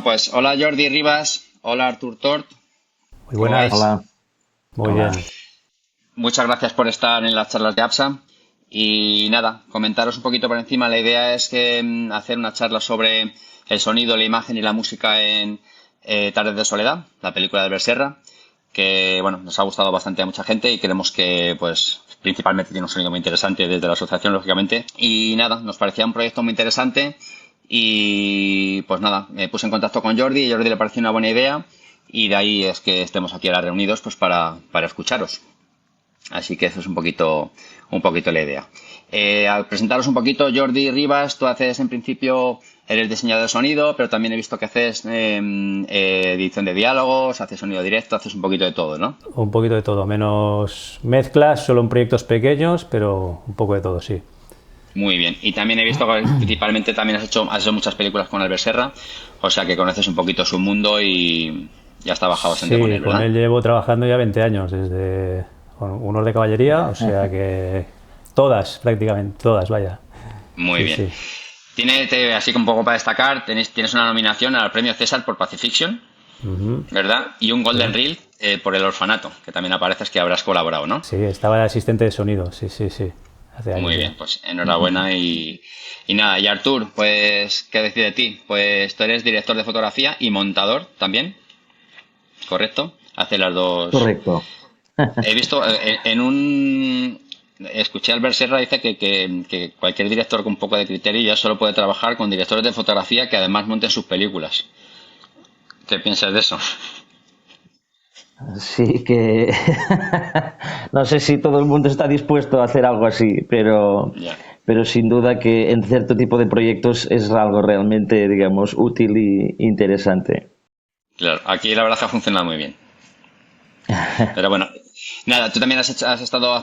pues hola Jordi Rivas, hola Artur Tort, Muy ¿cómo vais? buenas. Hola, Muy bien. hola. Muchas gracias por estar en las charlas de APSA. Y nada, comentaros un poquito por encima. La idea es que hacer una charla sobre el sonido, la imagen y la música en Tardes de Soledad, la película de Albert Serra, que bueno, nos ha gustado bastante a mucha gente y creemos que pues principalmente tiene un sonido muy interesante desde la asociación, lógicamente. Y nada, nos parecía un proyecto muy interesante y pues nada, me puse en contacto con Jordi y a Jordi le pareció una buena idea y de ahí es que estemos aquí ahora reunidos pues para escucharos. Así que eso es un poquito la idea. Al presentaros un poquito, Jordi Rivas, tú haces en principio, eres diseñador de sonido, pero también he visto que haces edición de diálogos, haces sonido directo, haces un poquito de todo, ¿no? Un poquito de todo, menos mezclas, solo en proyectos pequeños, pero un poco de todo, sí. Muy bien. Y también he visto que principalmente también has hecho muchas películas con Albert Serra, o sea que conoces un poquito su mundo y ya has trabajado bastante con Sí, él, con ¿verdad? él llevo trabajando ya 20 años, desde bueno, unos de caballería, o sea que todas, prácticamente todas, vaya. Muy Sí, bien. sí. Así que un poco para destacar, tienes una nominación al premio César por Pacifiction, Ujú, ¿verdad? Y un Golden sí. Reel por El Orfanato, que también apareces que habrás colaborado, ¿no? Sí, estaba de asistente de sonido, sí, sí, sí. Hace Muy años bien, ya. pues enhorabuena y nada. Y Artur, pues, ¿qué decir de ti? Pues tú eres director de fotografía y montador también, ¿correcto? Hace las dos. Correcto. He visto en un. Escuché a Albert Serra dice que cualquier director con un poco de criterio ya solo puede trabajar con directores de fotografía que además monten sus películas. ¿Qué piensas de eso? Sí que no sé si todo el mundo está dispuesto a hacer algo así, Ya. pero sin duda que en cierto tipo de proyectos es algo realmente, digamos, útil y interesante. Claro, aquí la verdad que ha funcionado muy bien. Pero bueno, nada, tú también has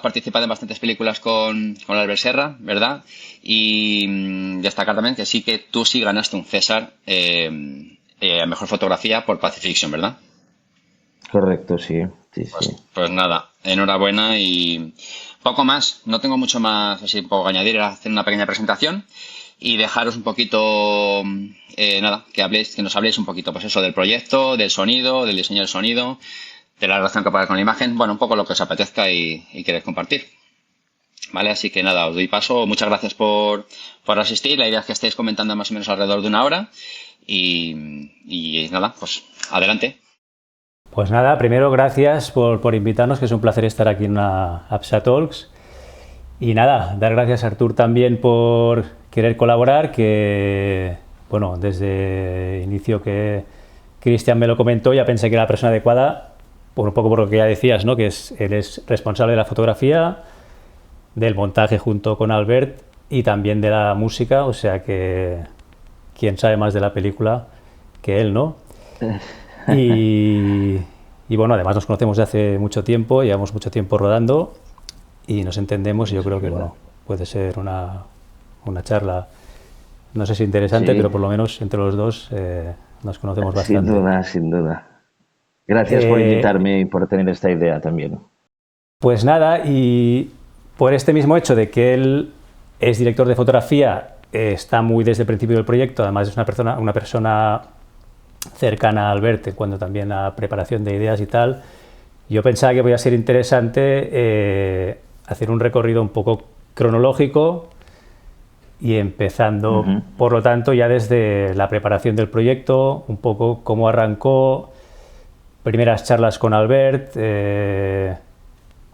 participado en bastantes películas con Albert Serra, ¿verdad? Y destacar también que sí que tú sí ganaste un César a mejor fotografía por Pacifiction, ¿verdad? Correcto, sí, sí, sí. Pues nada, enhorabuena y poco más. No tengo mucho más así poco que añadir, era hacer una pequeña presentación y dejaros un poquito, nada, que nos habléis un poquito, pues eso, del proyecto, del sonido, del diseño del sonido, de la relación que puede haber con la imagen, bueno, un poco lo que os apetezca y queréis compartir. ¿Vale? Así que nada, os doy paso. Muchas gracias por asistir. La idea es que estéis comentando más o menos alrededor de una hora. Y nada, pues adelante. Pues nada, primero gracias por invitarnos, que es un placer estar aquí en una APSA Talks. Y nada, dar gracias a Artur también por querer colaborar, que bueno, desde el inicio que Cristian me lo comentó ya pensé que era la persona adecuada, por un poco por lo que ya decías, ¿no? Que él es responsable de la fotografía, del montaje junto con Albert y también de la música, o sea que quién sabe más de la película que él, ¿no? Y, y bueno, además nos conocemos de hace mucho tiempo, llevamos mucho tiempo rodando y nos entendemos y yo Eso creo es que verdad. bueno, puede ser una charla, no sé si interesante, Sí, pero por lo menos entre los dos nos conocemos sin bastante. duda, sin duda. Gracias por Eh, invitarme y por tener esta idea también. pues nada, y por este mismo hecho de que él es director de fotografía, está muy desde el principio del proyecto, además es una persona cercana a Albert en cuanto también a preparación de ideas y tal, yo pensaba que podía ser interesante hacer un recorrido un poco cronológico y empezando, Ujú. por lo tanto, ya desde la preparación del proyecto, un poco cómo arrancó, primeras charlas con Albert,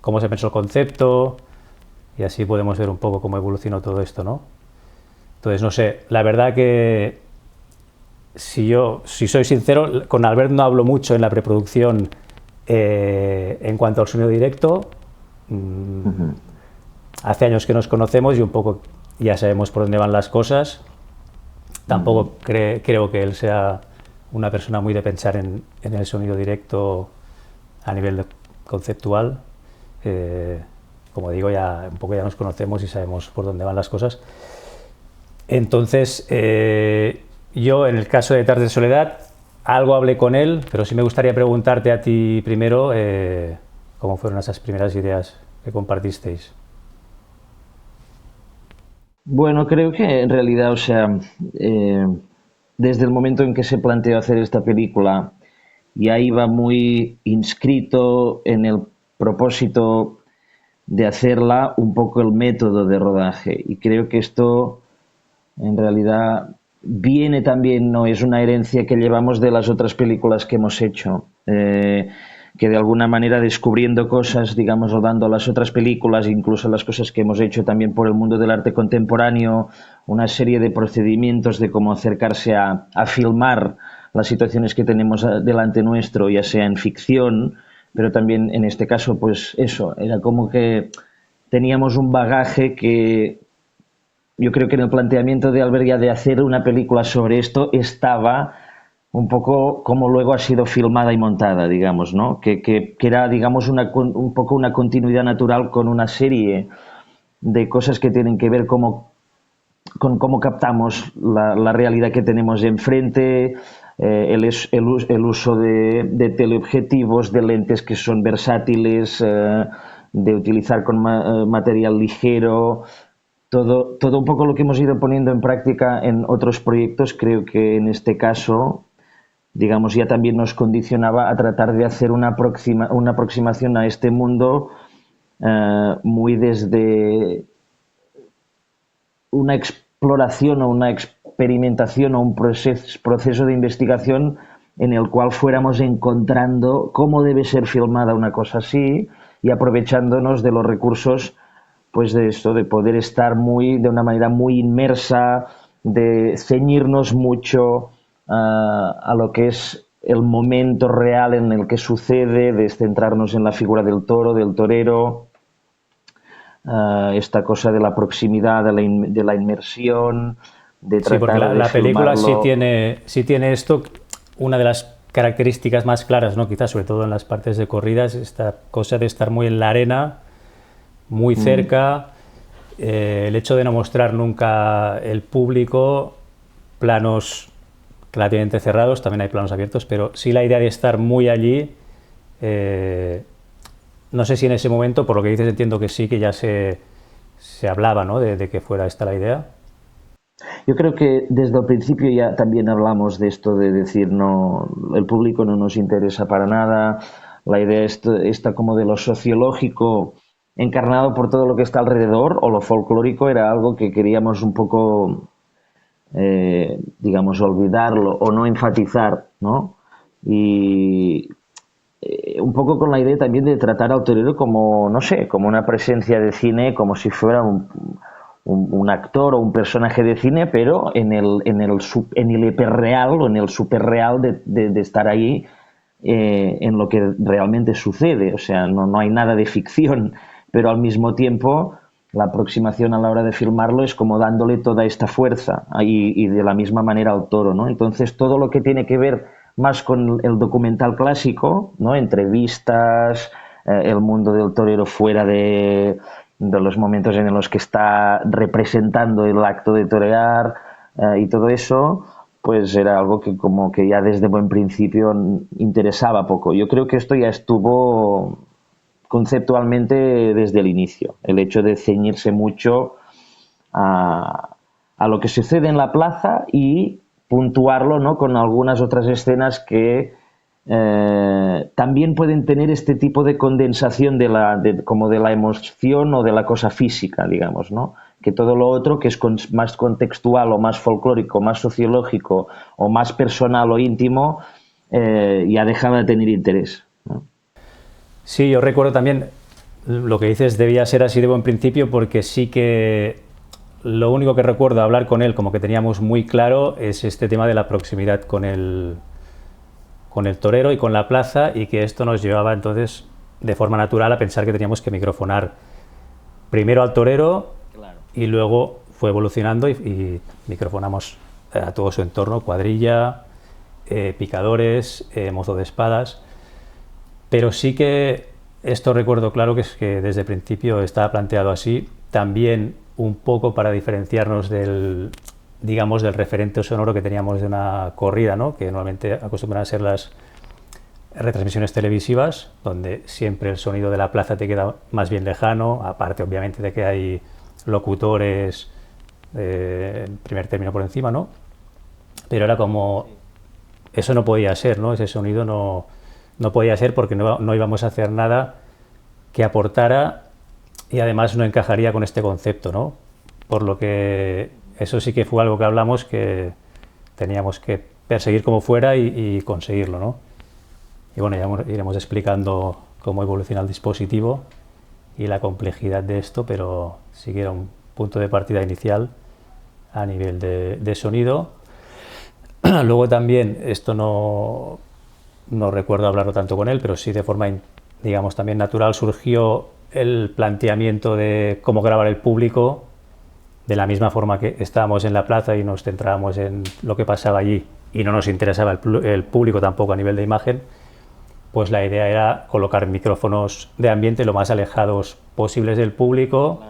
cómo se pensó el concepto, y así podemos ver un poco cómo evolucionó todo esto, ¿no? Entonces, no sé, la verdad que si soy sincero, con Albert no hablo mucho en la preproducción en cuanto al sonido directo. Mm, Ujú. hace años que nos conocemos y un poco ya sabemos por dónde van las cosas. Ujú. Tampoco creo que él sea una persona muy de pensar en el sonido directo a nivel conceptual. Eh, como digo, ya un poco ya nos conocemos y sabemos por dónde van las cosas. Entonces, yo en el caso de Tarde de Soledad, algo hablé con él, pero sí me gustaría preguntarte a ti primero cómo fueron esas primeras ideas que compartisteis. Bueno, creo que en realidad, o sea, eh, desde el momento en que se planteó hacer esta película, ya iba muy inscrito en el propósito de hacerla un poco el método de rodaje. Y creo que esto en realidad viene también, no es una herencia que llevamos de las otras películas que hemos hecho, que de alguna manera descubriendo cosas, digamos, rodando las otras películas, incluso las cosas que hemos hecho también por el mundo del arte contemporáneo, una serie de procedimientos de cómo acercarse a filmar las situaciones que tenemos delante nuestro, ya sea en ficción, pero también en este caso, pues eso, era como que teníamos un bagaje que yo creo que en el planteamiento de Alberga de hacer una película sobre esto estaba un poco como luego ha sido filmada y montada, digamos, ¿no? Que era, digamos, un poco una continuidad natural con una serie de cosas que tienen que ver con cómo captamos la realidad que tenemos enfrente, el uso de teleobjetivos, de lentes que son versátiles, de utilizar con material ligero, todo un poco lo que hemos ido poniendo en práctica en otros proyectos, creo que en este caso, digamos, ya también nos condicionaba a tratar de hacer una aproximación a este mundo muy desde una exploración o una experimentación o un proceso de investigación en el cual fuéramos encontrando cómo debe ser filmada una cosa así y aprovechándonos de los recursos, pues de esto, de poder estar de una manera muy inmersa, de ceñirnos mucho a lo que es el momento real en el que sucede, de centrarnos en la figura del toro, del torero, esta cosa de la proximidad, de la inmersión, de Sí, porque tratar de la película filmarlo. sí tiene esto, una de las características más claras, ¿no? Quizás sobre todo en las partes de corridas, esta cosa de estar muy en la arena, muy cerca, el hecho de no mostrar nunca el público, planos relativamente cerrados, también hay planos abiertos, pero sí la idea de estar muy allí, eh, no sé si en ese momento, por lo que dices, entiendo que sí, que ya se hablaba, ¿no? De que fuera esta la idea. Yo creo que desde el principio ya también hablamos de esto de decir no, el público no nos interesa para nada, la idea esta como de lo sociológico encarnado por todo lo que está alrededor o lo folclórico era algo que queríamos un poco, digamos, olvidarlo o no enfatizar, ¿no? Y un poco con la idea también de tratar al torero como, no sé, como una presencia de cine, como si fuera un actor o un personaje de cine, pero en el hiperreal o en el superreal de estar ahí en lo que realmente sucede. O sea, no hay nada de ficción, pero al mismo tiempo la aproximación a la hora de filmarlo es como dándole toda esta fuerza y de la misma manera al toro, ¿no? Entonces todo lo que tiene que ver más con el documental clásico, ¿no? Entrevistas, el mundo del torero fuera de los momentos en los que está representando el acto de torear y todo eso, pues era algo que como que ya desde buen principio interesaba poco. Yo creo que esto ya estuvo conceptualmente desde el inicio, el hecho de ceñirse mucho a lo que sucede en la plaza y puntuarlo, ¿no? Con algunas otras escenas que también pueden tener este tipo de condensación como de la emoción o de la cosa física, digamos, ¿no? Que todo lo otro que es más contextual o más folclórico, más sociológico o más personal o íntimo ya dejaba de tener interés, ¿no? Sí, yo recuerdo también lo que dices debía ser así de buen principio porque sí que lo único que recuerdo hablar con él como que teníamos muy claro es este tema de la proximidad con el torero y con la plaza y que esto nos llevaba entonces de forma natural a pensar que teníamos que microfonar primero al torero y luego fue evolucionando y microfonamos a todo su entorno, cuadrilla, picadores, mozo de espadas. Pero sí que esto recuerdo claro que es que desde el principio estaba planteado así, también un poco para diferenciarnos del, digamos, del referente sonoro que teníamos de una corrida, ¿no? Que normalmente acostumbran a ser las retransmisiones televisivas, donde siempre el sonido de la plaza te queda más bien lejano, aparte obviamente de que hay locutores en primer término por encima, ¿no? pero era como, eso no podía ser, ¿no? Ese sonido no podía ser porque no íbamos a hacer nada que aportara y además no encajaría con este concepto, ¿no? Por lo que eso sí que fue algo que hablamos que teníamos que perseguir como fuera y conseguirlo, ¿no? Y bueno, ya iremos explicando cómo evoluciona el dispositivo y la complejidad de esto, pero sí que era un punto de partida inicial a nivel de sonido. Luego también, esto no recuerdo hablarlo tanto con él, pero sí de forma, digamos, también natural surgió el planteamiento de cómo grabar el público, de la misma forma que estábamos en la plaza y nos centrábamos en lo que pasaba allí y no nos interesaba el público tampoco a nivel de imagen, pues la idea era colocar micrófonos de ambiente lo más alejados posibles del público,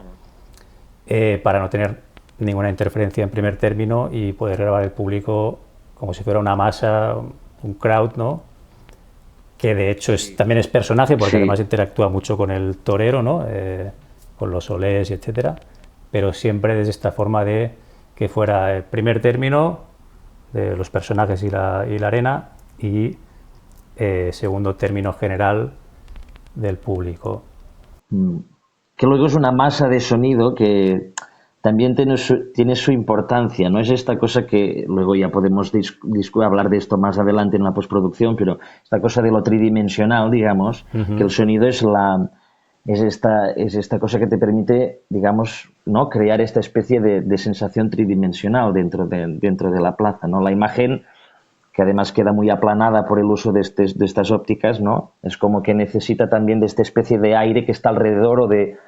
para no tener ninguna interferencia en primer término y poder grabar el público como si fuera una masa, un crowd, ¿no? Que de hecho también es personaje porque además interactúa mucho con el torero, ¿no? Con los olés y etcétera, pero siempre desde esta forma de que fuera el primer término de los personajes y la arena y segundo término general del público. Que luego es una masa de sonido que también tiene su importancia, no es esta cosa que luego ya podemos hablar de esto más adelante en la postproducción, pero esta cosa de lo tridimensional, digamos, que el sonido es esta cosa que te permite, digamos, ¿no? Crear esta especie de sensación tridimensional dentro de la plaza, ¿no? La imagen, que además queda muy aplanada por el uso de estas ópticas, ¿no? Es como que necesita también de esta especie de aire que está alrededor o de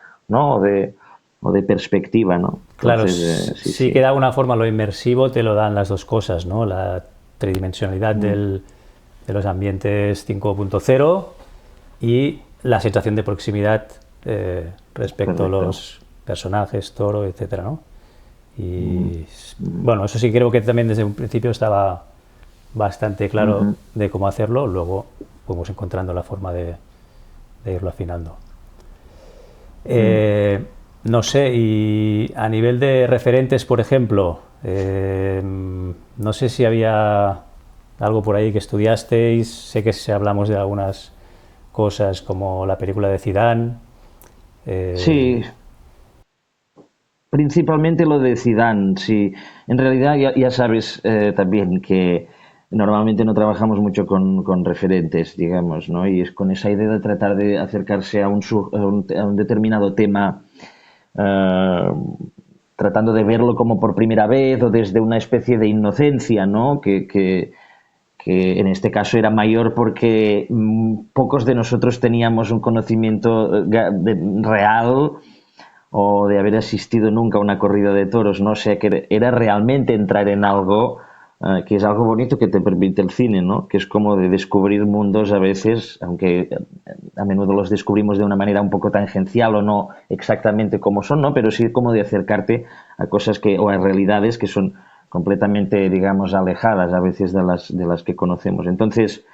perspectiva, ¿no? Claro, sí que de alguna forma lo inmersivo te lo dan las dos cosas, ¿no? La tridimensionalidad de los ambientes 5.0 y la sensación de proximidad respecto a los personajes, toro, etcétera, ¿no? Y bueno, eso sí creo que también desde un principio estaba bastante claro de cómo hacerlo, luego fuimos encontrando la forma de irlo afinando. No sé, y a nivel de referentes, por ejemplo, no sé si había algo por ahí que estudiasteis, sé que hablamos de algunas cosas como la película de Zidane. Sí, principalmente lo de Zidane, sí. En realidad ya sabes también que normalmente no trabajamos mucho con referentes, digamos, ¿no? Y es con esa idea de tratar de acercarse a un determinado tema, tratando de verlo como por primera vez o desde una especie de inocencia, ¿no? Que en este caso era mayor porque pocos de nosotros teníamos un conocimiento real o de haber asistido nunca a una corrida de toros, ¿no? O sea, que era realmente entrar en algo que es algo bonito que te permite el cine, ¿no? Que es como de descubrir mundos a veces, aunque a menudo los descubrimos de una manera un poco tangencial o no exactamente como son, ¿no? Pero sí como de acercarte a cosas o a realidades que son completamente, digamos, alejadas a veces de las que conocemos. Entonces,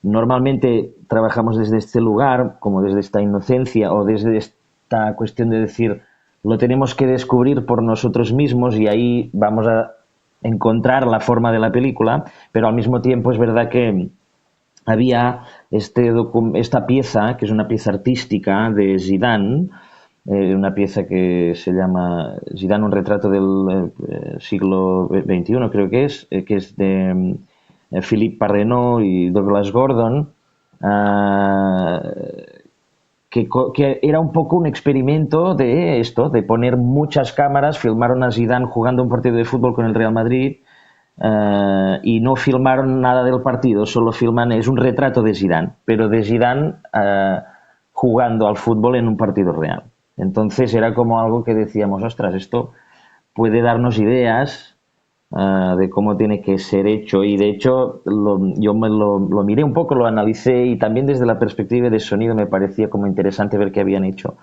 normalmente trabajamos desde este lugar, como desde esta inocencia o desde esta cuestión de decir, lo tenemos que descubrir por nosotros mismos y ahí vamos a encontrar la forma de la película, pero al mismo tiempo es verdad que había esta pieza, que es una pieza artística de Zidane, una pieza que se llama Zidane, un retrato del siglo XXI, creo que es de Philippe Parrenot y Douglas Gordon, que era un poco un experimento de esto, de poner muchas cámaras. Filmaron a Zidane jugando un partido de fútbol con el Real Madrid y no filmaron nada del partido, solo es un retrato de Zidane, pero de Zidane jugando al fútbol en un partido real. Entonces era como algo que decíamos, ostras, esto puede darnos ideas de cómo tiene que ser hecho, y de hecho yo lo miré un poco, lo analicé, y también desde la perspectiva de sonido me parecía como interesante ver qué habían hecho,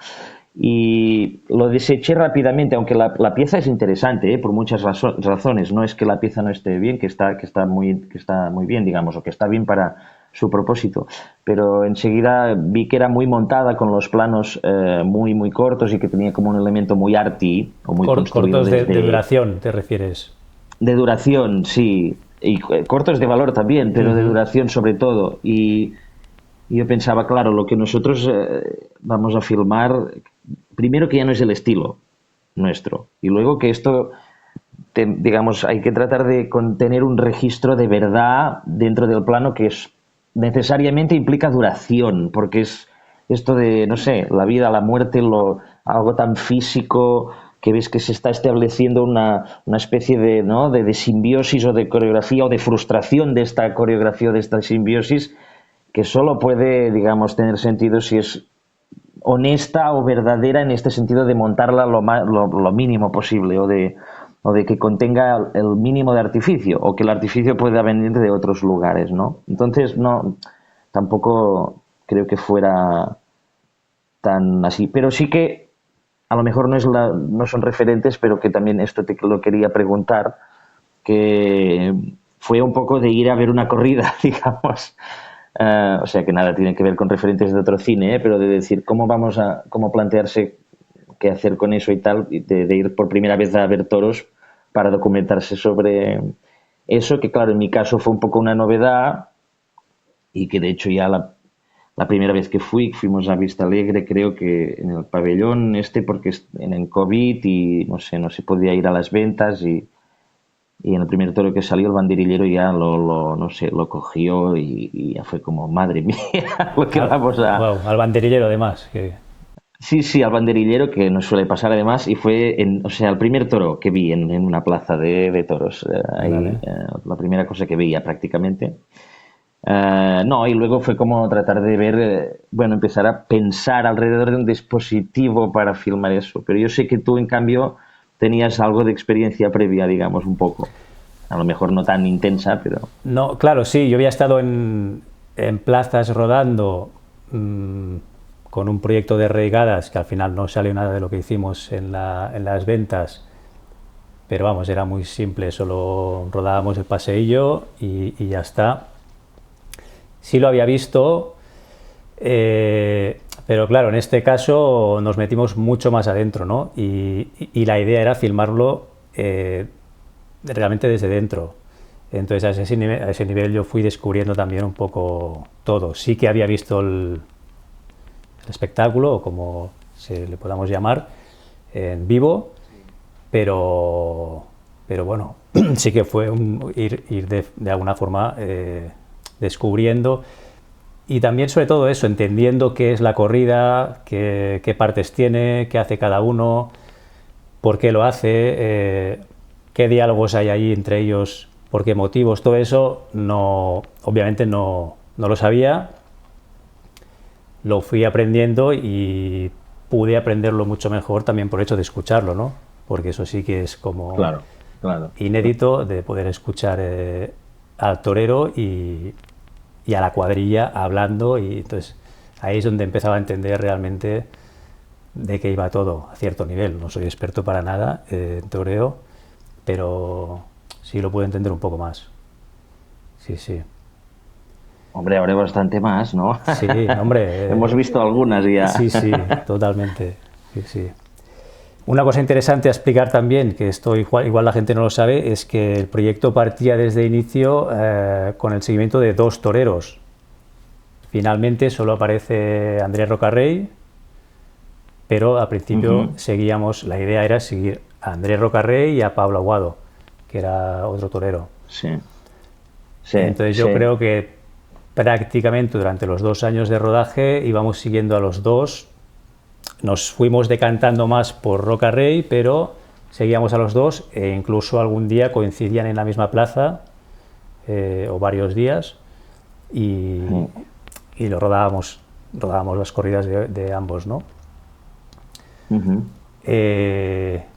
y lo deseché rápidamente, aunque la pieza es interesante, por muchas razones. No es que la pieza no esté bien, que está muy bien, digamos, o que está bien para su propósito, pero enseguida vi que era muy montada, con los planos muy muy cortos, y que tenía como un elemento muy arty o muy construido cortos de duración, ¿te refieres? De duración, sí. Y cortos de valor también, pero de duración sobre todo. Y yo pensaba, claro, lo que nosotros vamos a filmar, primero que ya no es el estilo nuestro. Y luego que esto, digamos, hay que tratar de contener un registro de verdad dentro del plano que es necesariamente implica duración, porque es esto de, no sé, la vida, la muerte, algo tan físico que ves que se está estableciendo una especie de, ¿no?, de simbiosis o de coreografía o de frustración de esta coreografía o de esta simbiosis que solo puede, digamos, tener sentido si es honesta o verdadera en este sentido de montarla lo mínimo posible o de que contenga el mínimo de artificio o que el artificio pueda venir de otros lugares, ¿no? Entonces, no, tampoco creo que fuera tan así, pero sí que a lo mejor no son referentes, pero que también esto te lo quería preguntar, que fue un poco de ir a ver una corrida, digamos. O sea que nada tiene que ver con referentes de otro cine, pero de decir cómo plantearse qué hacer con eso y tal, y de ir por primera vez a ver toros para documentarse sobre eso, que claro, en mi caso fue un poco una novedad y que de hecho ya la primera vez que fuimos a Vista Alegre, creo que en el pabellón porque en el COVID y no sé, no se podía ir a las ventas y en el primer toro que salió el banderillero ya no sé, lo cogió y ya fue como, madre mía, lo que vamos a... Wow, al banderillero además. Sí, sí, al banderillero, que nos suele pasar además, y fue, o sea, el primer toro que vi en una plaza de toros, Vale. la primera cosa que veía prácticamente. No, y luego fue como tratar de ver, bueno, empezar a pensar alrededor de un dispositivo para filmar eso. Pero yo sé que tú, en cambio, tenías algo de experiencia previa, digamos, un poco. A lo mejor no tan intensa, pero... No, claro, sí, yo había estado en plazas rodando con un proyecto de regadas que al final no salió nada de lo que hicimos en las ventas, pero vamos, era muy simple, solo rodábamos el paseillo y ya está. Sí lo había visto, pero claro, en este caso nos metimos mucho más adentro, ¿no? Y la idea era filmarlo realmente desde dentro. Entonces a ese nivel yo fui descubriendo también un poco todo. Sí que había visto el espectáculo, o como se le podamos llamar, en vivo, pero bueno, sí que fue ir de alguna forma descubriendo y también sobre todo eso, entendiendo qué es la corrida, qué partes tiene, qué hace cada uno, por qué lo hace, qué diálogos hay ahí entre ellos, por qué motivos, todo eso obviamente no lo sabía, lo fui aprendiendo y pude aprenderlo mucho mejor también por el hecho de escucharlo, ¿no? Porque eso sí que es como Claro, claro. inédito de poder escuchar al torero y a la cuadrilla hablando, y entonces ahí es donde empezaba a entender realmente de qué iba todo a cierto nivel. No soy experto para nada en toreo, pero sí lo puedo entender un poco más. Sí, sí. Hombre, habrá bastante más, ¿no? Sí, hombre. Hemos visto algunas ya. Sí, sí, totalmente. Sí, sí. Una cosa interesante a explicar también, que esto igual la gente no lo sabe, es que el proyecto partía desde inicio con el seguimiento de 2 toreros. Finalmente solo aparece Andrés Rocarrey, pero al principio la idea era seguir a Andrés Rocarrey y a Pablo Aguado, que era otro torero. Sí. Sí, Entonces yo creo que prácticamente durante los 2 años de rodaje íbamos siguiendo a los dos. Nos fuimos decantando más por Rocarrey, pero seguíamos a los dos e incluso algún día coincidían en la misma plaza o varios días y lo rodábamos las corridas de ambos, ¿no?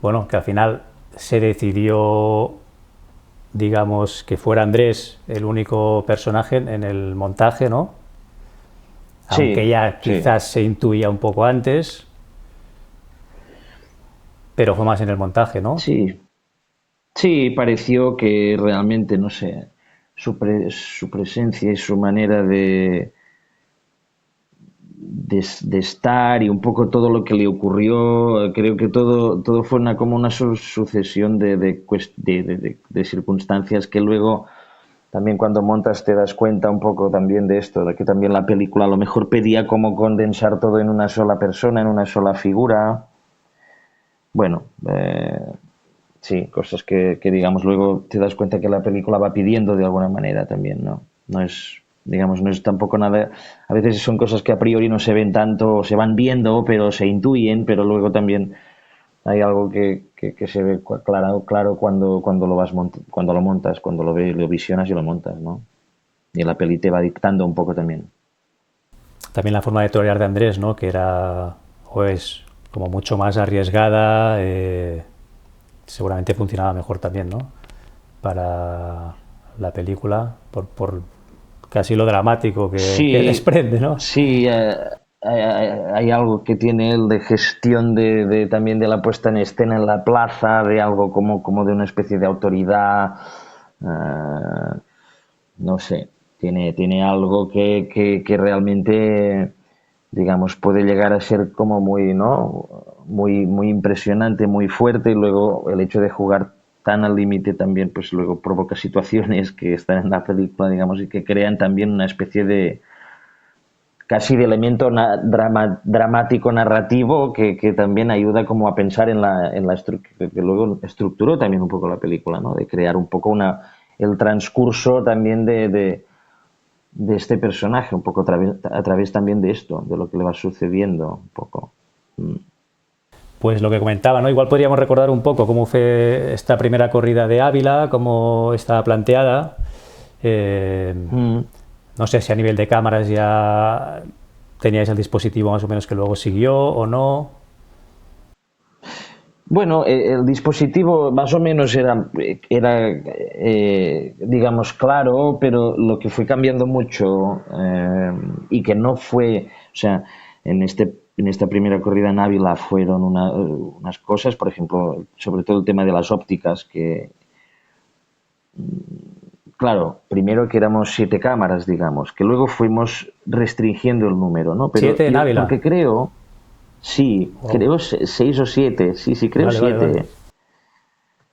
Bueno, que al final se decidió, digamos, que fuera Andrés el único personaje en el montaje, ¿no? Aunque ya quizás se intuía un poco antes, pero fue más en el montaje, ¿no? Sí, sí, pareció que realmente, no sé, su presencia y su manera de estar y un poco todo lo que le ocurrió. Creo que todo fue como una sucesión de circunstancias que luego también cuando montas te das cuenta un poco también de esto, de que también la película a lo mejor pedía como condensar todo en una sola persona, en una sola figura. Bueno, sí, cosas que digamos luego te das cuenta que la película va pidiendo de alguna manera también, ¿no? No es, digamos, no es tampoco nada. A veces son cosas que a priori no se ven tanto, o se van viendo, pero se intuyen, pero luego también hay algo que se ve claro cuando cuando lo montas, cuando lo ves, lo visionas y lo montas, ¿no? Y la peli te va dictando un poco también. También la forma de torear de Andrés, ¿no? Que era, o es, como mucho más arriesgada, seguramente funcionaba mejor también, ¿no? Para la película, por casi lo dramático que Sí, desprende, ¿no? sí, hay algo que tiene él de gestión también de la puesta en escena en la plaza, de algo como de una especie de autoridad, no sé, tiene algo que realmente, digamos, puede llegar a ser como muy, ¿no? Muy impresionante, muy fuerte, y luego el hecho de jugar tan al límite también, pues luego provoca situaciones que están en la película, digamos, y que crean también una especie de casi de elemento dramático narrativo que también ayuda como a pensar que luego estructuró también un poco la película, ¿no? De crear un poco el transcurso también de este personaje, un poco a través también de esto, de lo que le va sucediendo un poco. Pues lo que comentaba, ¿no? Igual podríamos recordar un poco cómo fue esta primera corrida de Ávila, cómo estaba planteada. Eh, Mm. no sé si a nivel de cámaras ya teníais el dispositivo más o menos que luego siguió o no. Bueno, el dispositivo más o menos era digamos, claro, pero lo que fue cambiando mucho y que no fue, o sea, en esta primera corrida en Ávila fueron unas cosas, por ejemplo, sobre todo el tema de las ópticas, que, claro, primero que éramos 7 cámaras, digamos, que luego fuimos restringiendo el número, ¿no? Pero 7 en yo, Ávila. porque creo, sí, Wow. creo 6 o 7, sí, creo Vale, vale, vale. 7.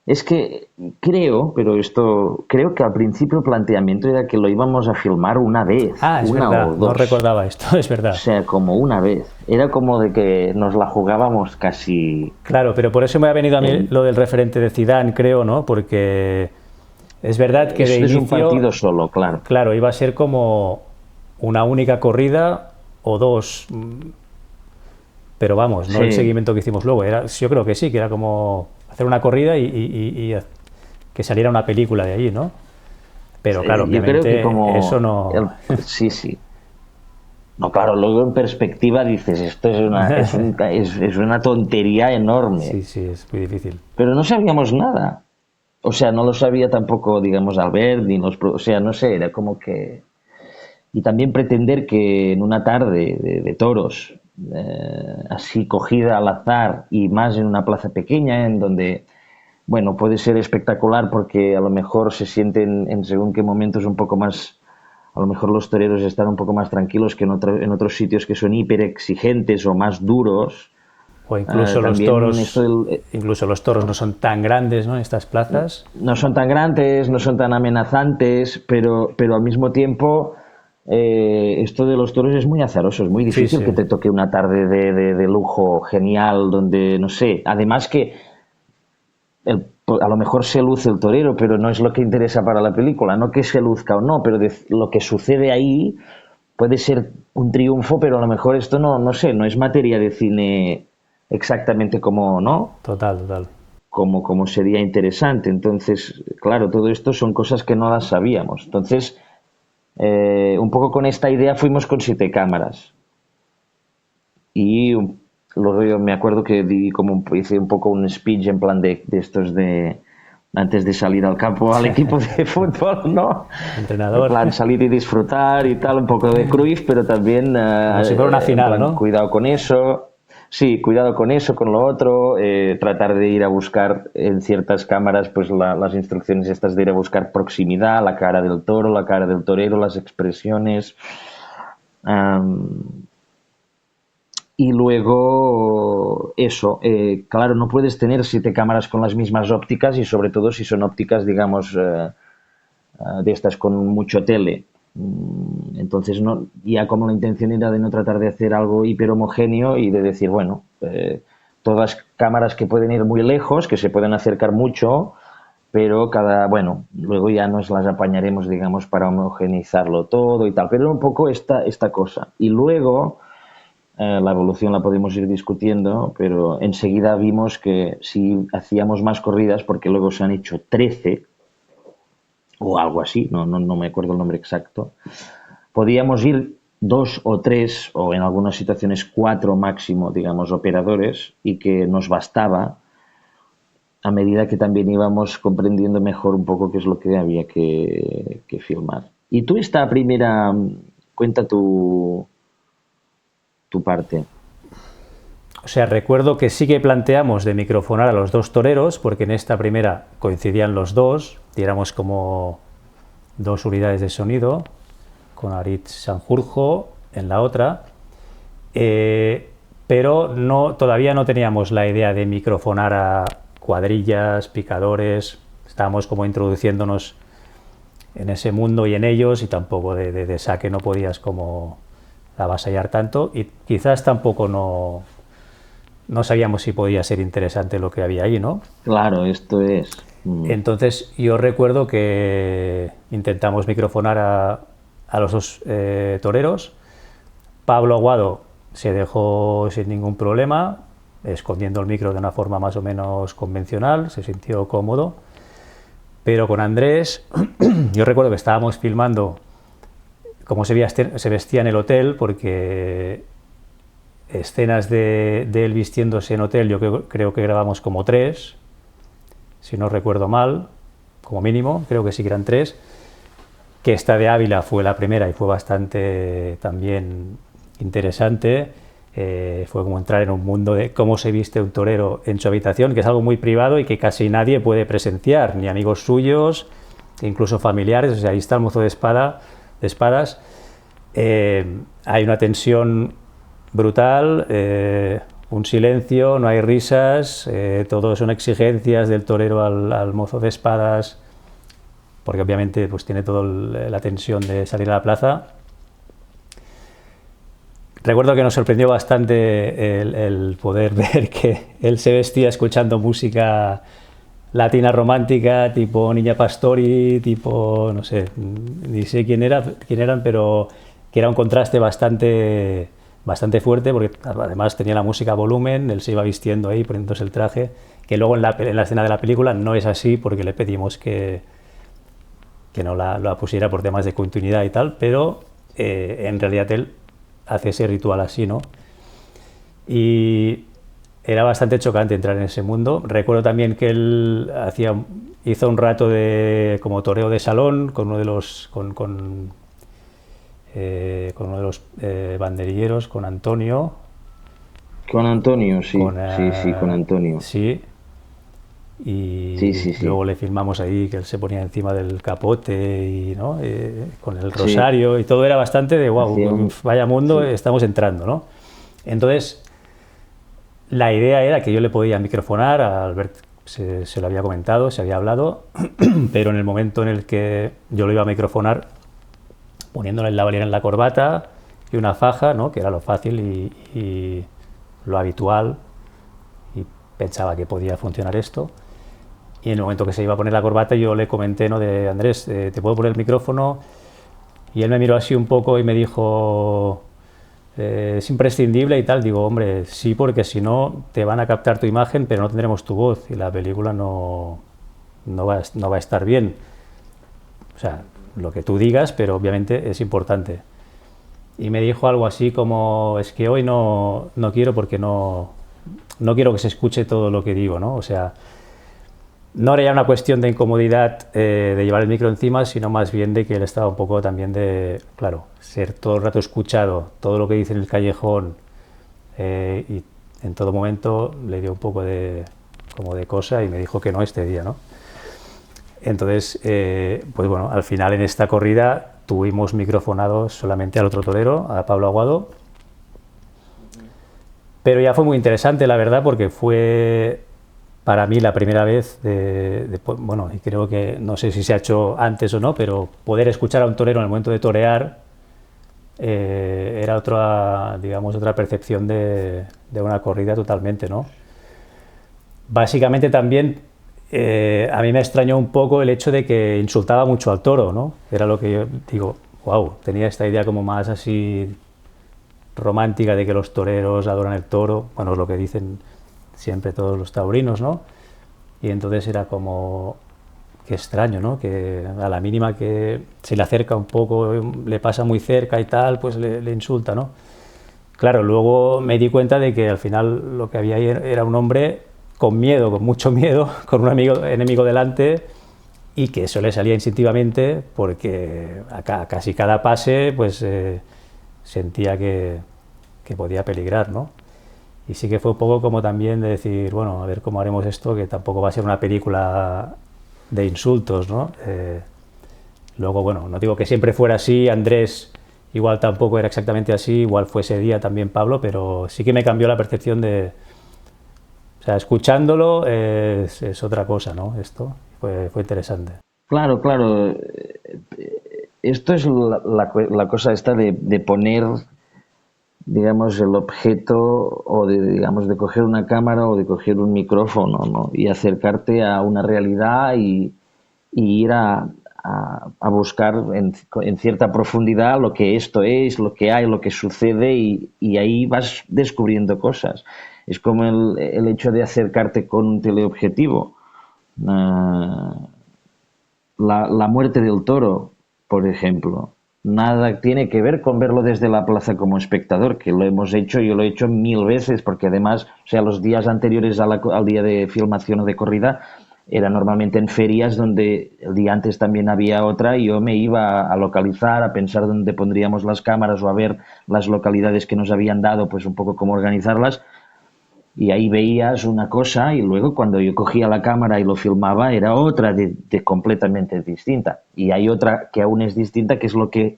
Es que creo que al principio el planteamiento era que lo íbamos a filmar una vez, Ah, es una o verdad, no dos. recordaba esto, es O verdad. sea, como una vez. Era como de que nos la jugábamos casi Claro, pero por eso me ha venido a mí en... lo del referente de Zidane, creo, ¿no? Porque es verdad que de Es un inicio, partido solo, claro. claro, iba a ser como una única corrida o dos, pero vamos, no el Sí. seguimiento que hicimos luego. Yo creo que sí, que era como hacer una corrida y que saliera una película de allí, ¿no? Pero claro, Yo creo que obviamente eso no... Sí, sí. No, claro, luego en perspectiva dices, esto es una tontería enorme. Sí, sí, es muy difícil. Pero no sabíamos nada. O sea, no lo sabía tampoco, digamos, Albert, o sea, no sé, era como que... Y también pretender que en una tarde de toros, así cogida al azar, y más en una plaza pequeña, en donde, bueno, puede ser espectacular porque a lo mejor se sienten en según qué momentos un poco más, a lo mejor los toreros están un poco más tranquilos que en otros sitios que son hiper exigentes o más duros. O incluso También esto incluso los toros no son tan grandes, ¿no? En estas plazas. no son tan grandes, no son tan amenazantes, pero al mismo tiempo esto de los toros es muy azaroso, es muy Sí, difícil sí. que te toque una tarde de lujo genial donde, no sé, además que a lo mejor se luce el torero, pero no es lo que interesa para la película, no que se luzca o no, pero lo que sucede ahí puede ser un triunfo, pero a lo mejor esto no sé, no es materia de cine exactamente como, ¿no? Total, total. Como sería interesante. Entonces, claro, todo esto son cosas que no las sabíamos. Entonces, un poco con esta idea fuimos con 7 cámaras. Y luego yo me acuerdo que hice un poco un speech en plan de estos de antes de salir al campo al equipo de fútbol, ¿no? En Entrenador. plan salir y disfrutar y tal, un poco de Cruyff, pero también Como si fuera una en final, plan ¿no? cuidado con eso. Sí, cuidado con eso, con lo otro, tratar de ir a buscar en ciertas cámaras pues las instrucciones estas de ir a buscar proximidad, la cara del toro, la cara del torero, las expresiones. Y luego, eso, claro, no puedes tener 7 cámaras con las mismas ópticas y sobre todo si son ópticas, digamos, de estas con mucho tele. Entonces, no, ya como la intención era de no tratar de hacer algo hiper homogéneo y de decir, bueno, todas cámaras que pueden ir muy lejos, que se pueden acercar mucho, pero bueno, luego ya nos las apañaremos, digamos, para homogeneizarlo todo y tal. Pero era un poco esta cosa. Y luego, la evolución la podemos ir discutiendo, pero enseguida vimos que si hacíamos más corridas, porque luego se han hecho 13 o algo así, no me acuerdo el nombre exacto, podíamos ir 2 o 3 o en algunas situaciones 4 máximo, digamos, operadores, y que nos bastaba a medida que también íbamos comprendiendo mejor un poco qué es lo que había que filmar. Y tú esta primera, cuenta tu parte. O sea, recuerdo que sí que planteamos de microfonar a los 2 toreros, porque en esta primera coincidían los dos, y éramos como 2 unidades de sonido, con Aritz Sanjurjo en la otra, pero todavía no teníamos la idea de microfonar a cuadrillas, picadores, estábamos como introduciéndonos en ese mundo y en ellos, y tampoco de saque no podías como avasallar tanto, y quizás tampoco no sabíamos si podía ser interesante lo que había ahí, ¿no? Claro, esto es. Entonces yo recuerdo que intentamos microfonar a los 2 toreros. Pablo Aguado se dejó sin ningún problema, escondiendo el micro de una forma más o menos convencional, se sintió cómodo. Pero con Andrés, yo recuerdo que estábamos filmando cómo se vestía en el hotel, porque escenas de él vistiéndose en hotel yo creo que grabamos como 3, si no recuerdo mal, como mínimo, creo que sí que eran 3, que esta de Ávila fue la primera y fue bastante también interesante. Fue como entrar en un mundo de cómo se viste un torero en su habitación, que es algo muy privado y que casi nadie puede presenciar, ni amigos suyos, incluso familiares. O sea, ahí está el mozo de espadas. Hay una tensión brutal, un silencio, no hay risas, todo son exigencias del torero al mozo de espadas, porque obviamente pues tiene toda la tensión de salir a la plaza. Recuerdo que nos sorprendió bastante el poder ver que él se vestía escuchando música latina romántica, tipo Niña Pastori, tipo, no sé, ni sé quién eran, pero que era un contraste bastante fuerte, porque además tenía la música a volumen, él se iba vistiendo ahí, poniéndose el traje, que luego en la escena de la película no es así, porque le pedimos que no la pusiera por temas de continuidad y tal, pero en realidad él hace ese ritual así, ¿no? Y era bastante chocante entrar en ese mundo. Recuerdo también que él hizo un rato de como toreo de salón con uno de los banderilleros, con Antonio. Con Antonio, sí, sí, con Antonio. Sí. Y sí. luego le filmamos ahí que él se ponía encima del capote y, ¿no? Con el rosario, y todo era bastante de wow, vaya mundo, sí. Estamos entrando, ¿no? Entonces la idea era que yo le podía microfonar a Albert, se lo había comentado, se había hablado, pero en el momento en el que yo lo iba a microfonar, poniéndole la lavalier en la corbata y una faja, ¿no? Que era lo fácil y lo habitual, y pensaba que podía funcionar esto. Y en el momento que se iba a poner la corbata, yo le comenté, ¿no? De Andrés, ¿te puedo poner el micrófono? Y él me miró así un poco y me dijo, es imprescindible y tal. Digo, hombre, sí, porque si no te van a captar tu imagen, pero no tendremos tu voz y la película no va a estar bien. O sea, lo que tú digas, pero obviamente es importante. Y me dijo algo así como, es que hoy no quiero, porque no quiero que se escuche todo lo que digo, ¿no? O sea, no era ya una cuestión de incomodidad de llevar el micro encima, sino más bien de que él estaba un poco también de, claro, ser todo el rato escuchado, todo lo que dice en el callejón, y en todo momento le dio un poco como de cosa y me dijo que no este día, ¿no? Entonces, pues bueno, al final en esta corrida tuvimos microfonados solamente al otro torero, a Pablo Aguado, Pero ya fue muy interesante, la verdad, porque fue para mí la primera vez, bueno, y creo que no sé si se ha hecho antes o no, pero poder escuchar a un torero en el momento de torear era otra, digamos, otra percepción de una corrida totalmente, ¿no? Básicamente también a mí me extrañó un poco el hecho de que insultaba mucho al toro, ¿no? Era lo que yo digo, wow, tenía esta idea como más así romántica de que los toreros adoran el toro, bueno, es lo que dicen siempre todos los taurinos, ¿no? Y entonces era como, qué extraño, ¿no? Que a la mínima que se le acerca un poco, le pasa muy cerca y tal, pues le insulta, ¿no? Claro, luego me di cuenta de que al final lo que había ahí era un hombre con miedo, con mucho miedo, con un enemigo delante, y que eso le salía instintivamente porque a casi cada pase pues sentía que podía peligrar, ¿no? Y sí que fue un poco como también de decir, bueno, a ver cómo haremos esto, que tampoco va a ser una película de insultos, ¿no? Luego, bueno, no digo que siempre fuera así, Andrés igual tampoco era exactamente así, igual fue ese día también Pablo, pero sí que me cambió la percepción de... O sea, escuchándolo es otra cosa, ¿no? Esto fue interesante. Claro, claro. Esto es la cosa esta de poner, digamos, el objeto o digamos, de coger una cámara o de coger un micrófono, ¿no? Y acercarte a una realidad y ir a buscar en cierta profundidad lo que esto es, lo que hay, lo que sucede y ahí vas descubriendo cosas. Es como el hecho de acercarte con un teleobjetivo. La muerte del toro, por ejemplo, nada tiene que ver con verlo desde la plaza como espectador, que lo hemos hecho, yo lo he hecho 1000 veces, porque además, o sea, los días anteriores al día de filmación o de corrida, era normalmente en ferias donde el día antes también había otra y yo me iba a localizar, a pensar dónde pondríamos las cámaras o a ver las localidades que nos habían dado, pues un poco cómo organizarlas. Y ahí veías una cosa y luego cuando yo cogía la cámara y lo filmaba era otra de completamente distinta. Y hay otra que aún es distinta, que es lo que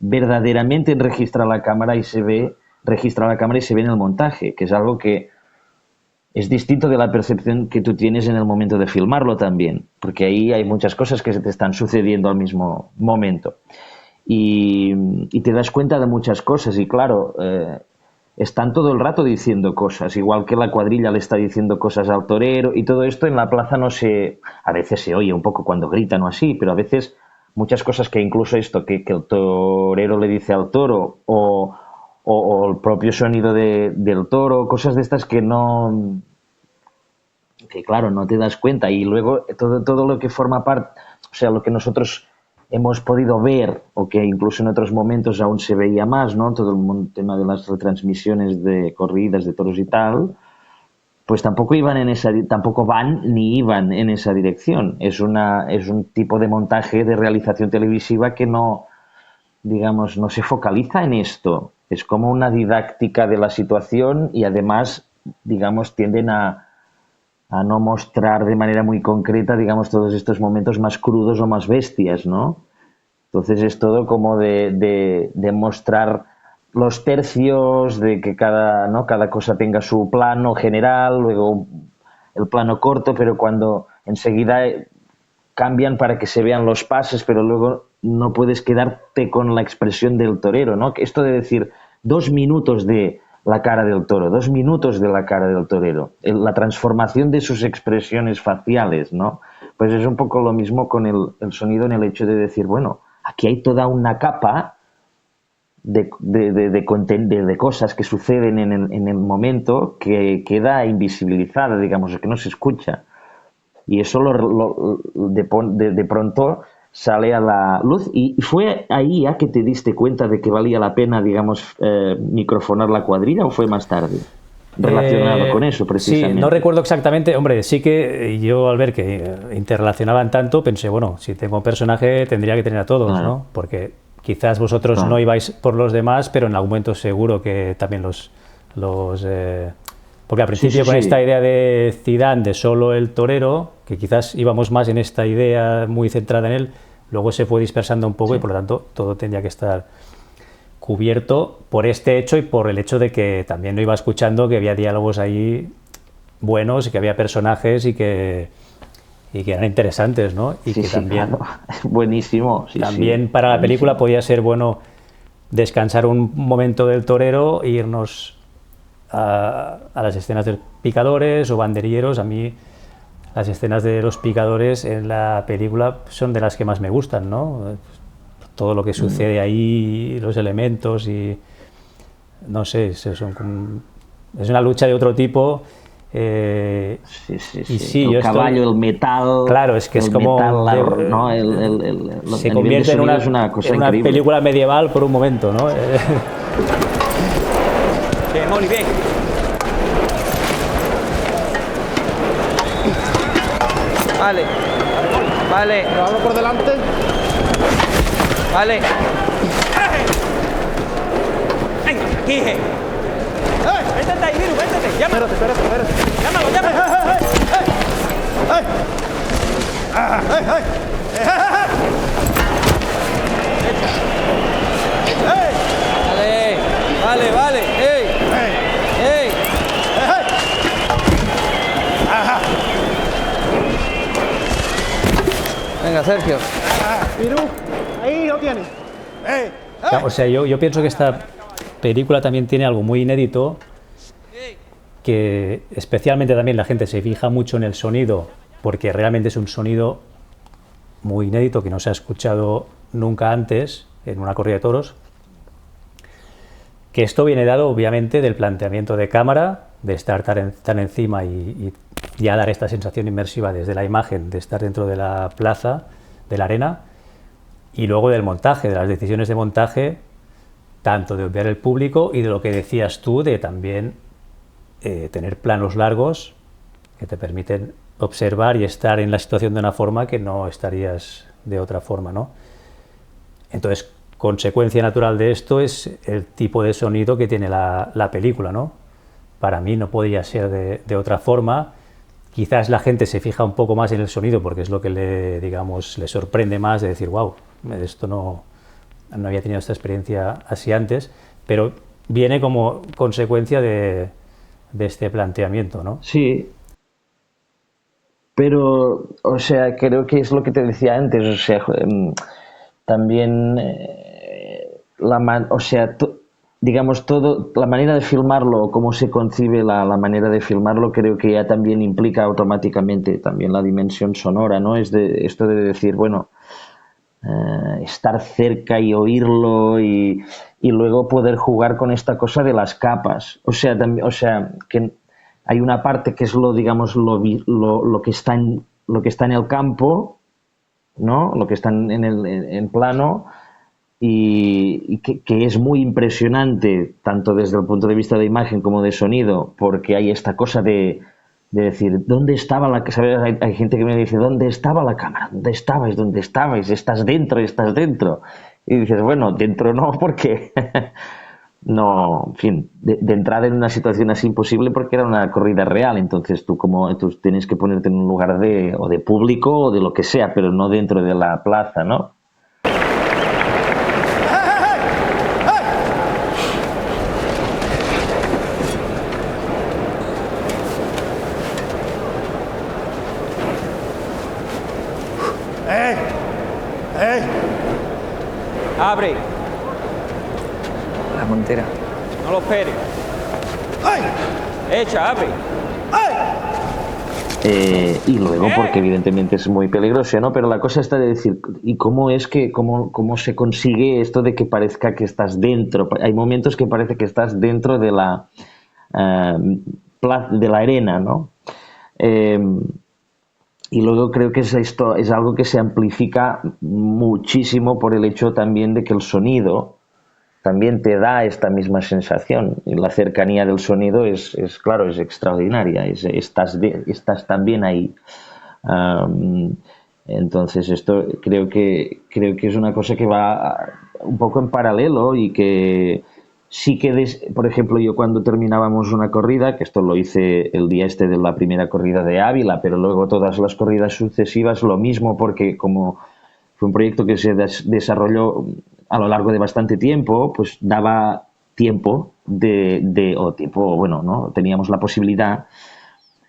verdaderamente registra la cámara y se ve en el montaje, que es algo que es distinto de la percepción que tú tienes en el momento de filmarlo también, porque ahí hay muchas cosas que se te están sucediendo al mismo momento. Y te das cuenta de muchas cosas y claro, están todo el rato diciendo cosas, igual que la cuadrilla le está diciendo cosas al torero y todo esto en la plaza no se... A veces se oye un poco cuando gritan o así, pero a veces muchas cosas que incluso esto que el torero le dice al toro o el propio sonido del toro, cosas de estas que no... que claro, no te das cuenta y luego todo lo que forma parte, o sea, lo que nosotros hemos podido ver, o que incluso en otros momentos aún se veía más, ¿no? Todo el tema de las retransmisiones de corridas, de toros y tal, pues tampoco van ni iban en esa dirección. Es un tipo de montaje de realización televisiva que no, digamos, no se focaliza en esto. Es como una didáctica de la situación y además, digamos, tienden a no mostrar de manera muy concreta, digamos, todos estos momentos más crudos o más bestias, ¿no? Entonces es todo como de mostrar los tercios, de que cada cosa tenga su plano general, luego el plano corto, pero cuando enseguida cambian para que se vean los pases, pero luego no puedes quedarte con la expresión del torero, ¿no? Esto de decir 2 minutos de la cara del toro, 2 minutos de la cara del torero, la transformación de sus expresiones faciales, ¿no? Pues es un poco lo mismo con el sonido en el hecho de decir, bueno, aquí hay toda una capa de cosas que suceden en el momento que queda invisibilizada, digamos, que no se escucha. Y eso de pronto sale a la luz y fue ahí ya que te diste cuenta de que valía la pena, digamos, microfonar la cuadrilla o fue más tarde relacionado con eso precisamente. Sí, no recuerdo exactamente, hombre, sí que yo al ver que interrelacionaban tanto pensé, bueno, si tengo un personaje tendría que tener a todos, claro, ¿no? Porque quizás vosotros no ibais por los demás, pero en algún momento seguro que también porque al principio con esta idea de Zidane, de solo el torero, que quizás íbamos más en esta idea muy centrada en él, luego se fue dispersando un poco y por lo tanto todo tendría que estar cubierto por este hecho y por el hecho de que también lo iba escuchando, que había diálogos ahí buenos y que había personajes y que eran interesantes, ¿no? Y sí, que sí, también, claro. Buenísimo. Sí, también sí, para la buenísimo. película podía ser bueno descansar un momento del torero e irnos a las escenas de picadores o banderilleros. A mí las escenas de los picadores en la película son de las que más me gustan, ¿no? Todo lo que sucede ahí, los elementos y no sé, es una lucha de otro tipo. Sí, sí, Y sí. sí, El yo caballo, estoy, el metal, claro, es que es el como metal, ¿no? se A nivel de convierte sonido es una cosa en una increíble. película medieval por un momento, ¿no? Bien, Molly, bien. Vale. Vale. Lo abro por delante. Vale. Venga, aquí. Véntate ahí, Viru, véntate. Llámalo. Espérate. Llámalo, llámalo. Vale. Ey. Venga, Sergio. Virú, ahí lo tienes. O sea, yo pienso que esta película también tiene algo muy inédito, que especialmente también la gente se fija mucho en el sonido, porque realmente es un sonido muy inédito que no se ha escuchado nunca antes en una corrida de toros, que esto viene dado obviamente del planteamiento de cámara, de estar tan encima y ya dar esta sensación inmersiva desde la imagen, de estar dentro de la plaza, de la arena, y luego del montaje, de las decisiones de montaje, tanto de obviar el público y de lo que decías tú, de también tener planos largos que te permiten observar y estar en la situación de una forma que no estarías de otra forma, ¿no? Entonces, consecuencia natural de esto es el tipo de sonido que tiene la película, ¿no? Para mí no podía ser de otra forma. Quizás la gente se fija un poco más en el sonido porque es lo que le sorprende más, de decir, wow, esto no había tenido esta experiencia así antes, pero viene como consecuencia de este planteamiento, ¿no? Sí, pero, o sea, creo que es lo que te decía antes, o sea, también, o sea, digamos, todo, la manera de filmarlo, cómo se concibe la manera de filmarlo, creo que ya también implica automáticamente también la dimensión sonora, ¿no? Esto de decir, bueno, estar cerca y oírlo y luego poder jugar con esta cosa de las capas. O sea, que hay una parte que es digamos, lo que está en el campo, ¿no? Lo que está en plano y que es muy impresionante tanto desde el punto de vista de imagen como de sonido, porque hay esta cosa de decir, ¿dónde estaba la cámara? Hay gente que me dice, ¿dónde estaba la cámara? ¿Dónde estabais? ¿Dónde estabais? Estás dentro. Y dices, bueno, dentro no, porque no, en fin, de entrada en una situación así imposible porque era una corrida real, entonces tú tienes que ponerte en un lugar de público o de lo que sea, pero no dentro de la plaza, ¿no? Abre. La montera. No lo esperes. Echa, abre. Y luego porque evidentemente es muy peligroso, ¿no? Pero la cosa está de decir, ¿y cómo se consigue esto de que parezca que estás dentro? Hay momentos que parece que estás dentro de la arena, ¿no? Y luego creo que esto es algo que se amplifica muchísimo por el hecho también de que el sonido también te da esta misma sensación. Y la cercanía del sonido es claro, es extraordinaria. Estás también ahí. Entonces esto creo que es una cosa que va un poco en paralelo y que sí que, por ejemplo, yo cuando terminábamos una corrida, que esto lo hice el día de la primera corrida de Ávila, pero luego todas las corridas sucesivas lo mismo, porque como fue un proyecto que se desarrolló a lo largo de bastante tiempo, pues daba tiempo bueno, ¿no? Teníamos la posibilidad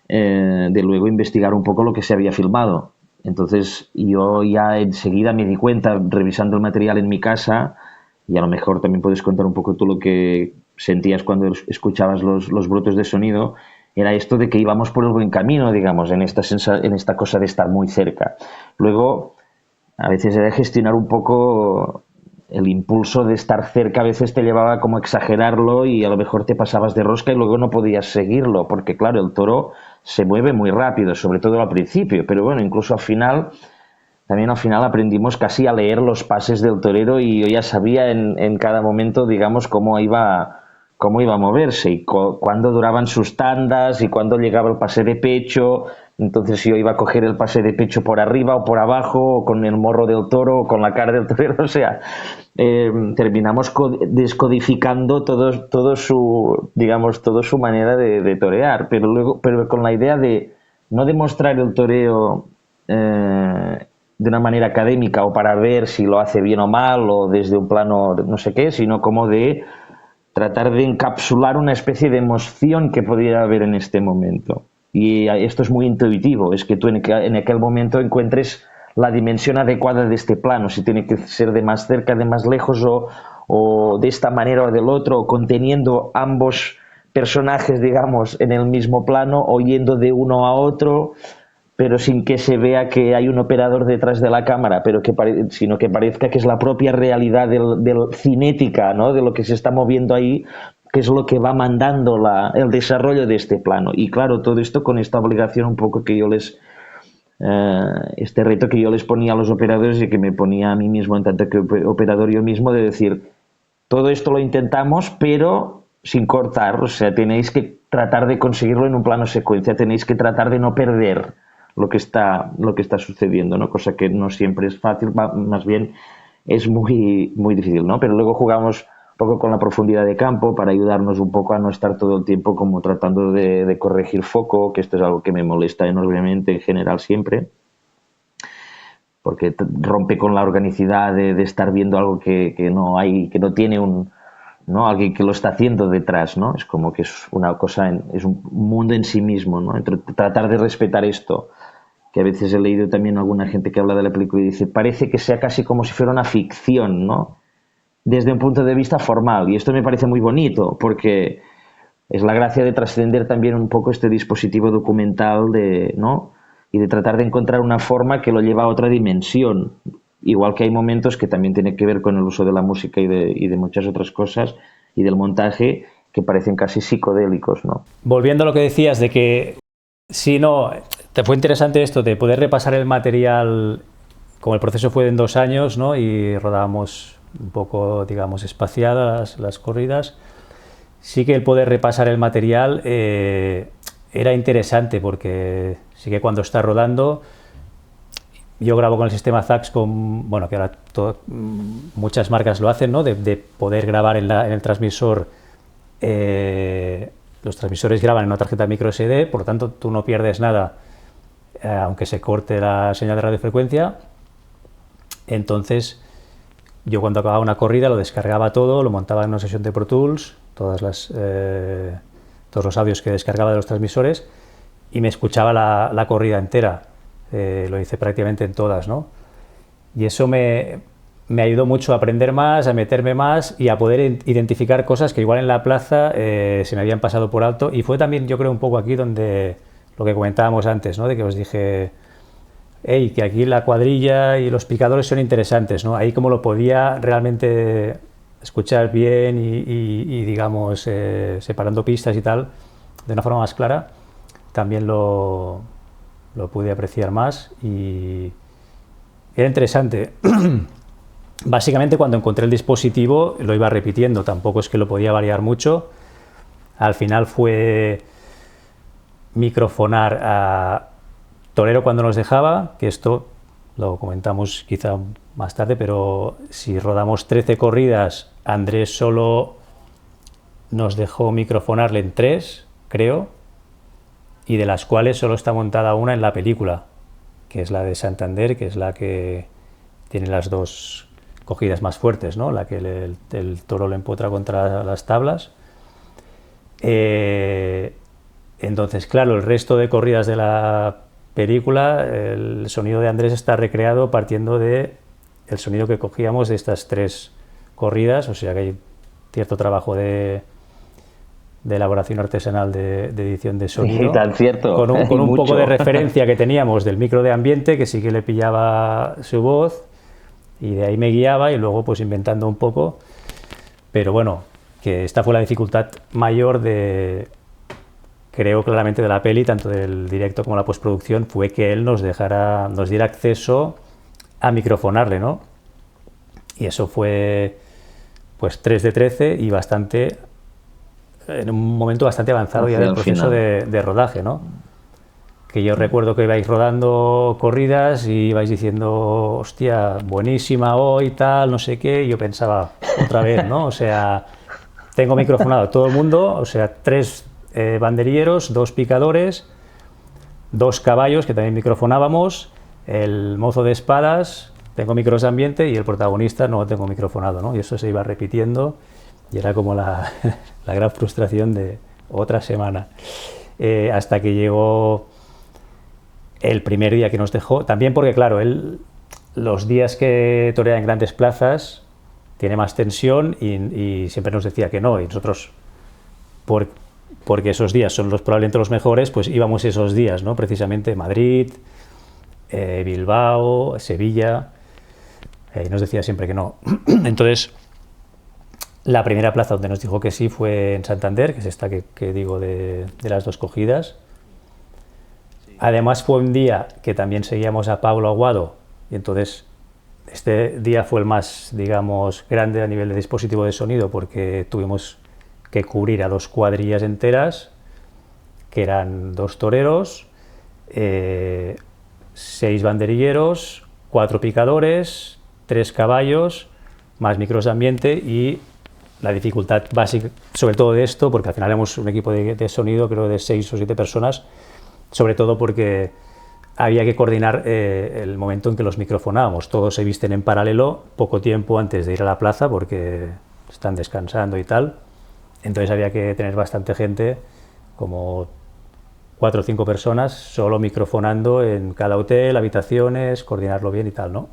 de luego investigar un poco lo que se había filmado. Entonces yo ya enseguida me di cuenta, revisando el material en mi casa, y a lo mejor también puedes contar un poco tú lo que sentías cuando escuchabas los brotes de sonido, era esto de que íbamos por el buen camino, digamos, en esta cosa de estar muy cerca. Luego, a veces era gestionar un poco el impulso de estar cerca, a veces te llevaba como a exagerarlo y a lo mejor te pasabas de rosca y luego no podías seguirlo, porque claro, el toro se mueve muy rápido, sobre todo al principio, pero bueno, incluso también al final aprendimos casi a leer los pases del torero y yo ya sabía en cada momento, digamos, cómo iba a moverse y cuándo duraban sus tandas y cuándo llegaba el pase de pecho. Entonces yo iba a coger el pase de pecho por arriba o por abajo, o con el morro del toro o con la cara del torero, o sea, terminamos descodificando todo su manera de torear, pero con la idea de no demostrar el toreo de una manera académica o para ver si lo hace bien o mal o desde un plano no sé qué, sino como de tratar de encapsular una especie de emoción que pudiera haber en este momento. Y esto es muy intuitivo, es que tú en aquel momento encuentres la dimensión adecuada de este plano, si tiene que ser de más cerca, de más lejos o de esta manera o del otro, o conteniendo ambos personajes, digamos, en el mismo plano o yendo de uno a otro, pero sin que se vea que hay un operador detrás de la cámara, sino que parezca que es la propia realidad del cinética, ¿no? De lo que se está moviendo ahí, que es lo que va mandando el desarrollo de este plano. Y claro, todo esto con esta obligación un poco que este reto que yo les ponía a los operadores y que me ponía a mí mismo en tanto que operador yo mismo, de decir, todo esto lo intentamos, pero sin cortar, o sea, tenéis que tratar de conseguirlo en un plano secuencia, tenéis que tratar de no perder lo que está sucediendo, ¿no? Cosa que no siempre es fácil, más bien es muy, muy difícil, ¿no? Pero luego jugamos un poco con la profundidad de campo para ayudarnos un poco a no estar todo el tiempo como tratando de corregir foco, que esto es algo que me molesta enormemente en general siempre, porque rompe con la organicidad de estar viendo algo que no hay, que no tiene ¿no? Alguien que lo está haciendo detrás, ¿no? Es como que es una cosa, es un mundo en sí mismo, ¿no? Tratar de respetar esto, que a veces he leído también a alguna gente que habla de la película y dice, parece que sea casi como si fuera una ficción, ¿no? Desde un punto de vista formal, y esto me parece muy bonito, porque es la gracia de trascender también un poco este dispositivo documental ¿no? Y de tratar de encontrar una forma que lo lleva a otra dimensión. Igual que hay momentos que también tienen que ver con el uso de la música y de muchas otras cosas y del montaje que parecen casi psicodélicos, ¿no? Volviendo a lo que decías de que si no, te fue interesante esto de poder repasar el material, como el proceso fue en 2 años, ¿no? Y rodábamos un poco, digamos, espaciadas las corridas. Sí que el poder repasar el material era interesante porque sí que cuando estás rodando, yo grabo con el sistema ZAX, bueno, que ahora muchas marcas lo hacen, ¿no? De poder grabar en el transmisor. Los transmisores graban en una tarjeta micro SD, por lo tanto tú no pierdes nada, aunque se corte la señal de radiofrecuencia. Entonces yo cuando acababa una corrida lo descargaba todo, lo montaba en una sesión de Pro Tools, todos los audios que descargaba de los transmisores, y me escuchaba la corrida entera. Lo hice prácticamente en todas, ¿no? Y eso me ayudó mucho a aprender más, a meterme más y a poder identificar cosas que igual en la plaza se me habían pasado por alto. Y fue también, yo creo, un poco aquí donde lo que comentábamos antes, ¿no? De que os dije, hey, que aquí la cuadrilla y los picadores son interesantes, ¿no? Ahí como lo podía realmente escuchar bien y digamos, separando pistas y tal, de una forma más clara, también lo pude apreciar más y era interesante. Básicamente cuando encontré el dispositivo lo iba repitiendo, tampoco es que lo podía variar mucho. Al final fue microfonar a torero cuando nos dejaba, que esto lo comentamos quizá más tarde, pero si rodamos 13 corridas, Andrés solo nos dejó microfonarle en 3, creo, y de las cuales solo está montada una en la película, que es la de Santander, que es la que tiene las 2 cogidas más fuertes, ¿no? La que el toro lo empotra contra las tablas. Entonces, claro, el resto de corridas de la película, el sonido de Andrés está recreado partiendo de el sonido que cogíamos de estas 3 corridas, o sea que hay cierto trabajo de elaboración artesanal de edición de sonido, Sí, tan cierto. con un Mucho. poco de referencia que teníamos del micro de ambiente, que sí que le pillaba su voz, y de ahí me guiaba, y luego pues inventando un poco, pero bueno, que esta fue la dificultad mayor creo claramente de la peli, tanto del directo como la postproducción, fue que él nos diera acceso a microfonarle, ¿no? Y eso fue pues 3 de 13 y en un momento bastante avanzado ya del proceso de rodaje, ¿no? Que yo recuerdo que ibais rodando corridas y ibais diciendo, hostia, buenísima hoy, tal, no sé qué, y yo pensaba, otra vez, ¿no? O sea, tengo microfonado a todo el mundo, o sea, 3 banderilleros, 2 picadores, 2 caballos que también microfonábamos, el mozo de espadas, tengo micros de ambiente, y el protagonista no lo tengo microfonado, ¿no? Y eso se iba repitiendo y era como la gran frustración de otra semana. Hasta que llegó el primer día que nos dejó, también porque claro, los días que torea en grandes plazas tiene más tensión y siempre nos decía que no, y nosotros, porque esos días son probablemente los mejores, pues íbamos esos días, ¿no? Precisamente Madrid, Bilbao, Sevilla, y nos decía siempre que no. Entonces, la primera plaza donde nos dijo que sí fue en Santander, que es esta que digo de las 2 cogidas. Además fue un día que también seguíamos a Pablo Aguado, y entonces este día fue el más, digamos, grande a nivel de dispositivo de sonido, porque tuvimos que cubrir a 2 cuadrillas enteras, que eran 2 toreros, 6 banderilleros, 4 picadores, 3 caballos, más micros de ambiente, y la dificultad básica, sobre todo de esto, porque al final éramos un equipo de sonido, creo, de 6 o 7 personas, sobre todo porque había que coordinar el momento en que los microfonábamos. Todos se visten en paralelo poco tiempo antes de ir a la plaza, porque están descansando y tal. Entonces había que tener bastante gente, como 4 o 5 personas, solo microfonando en cada hotel, habitaciones, coordinarlo bien y tal, ¿no?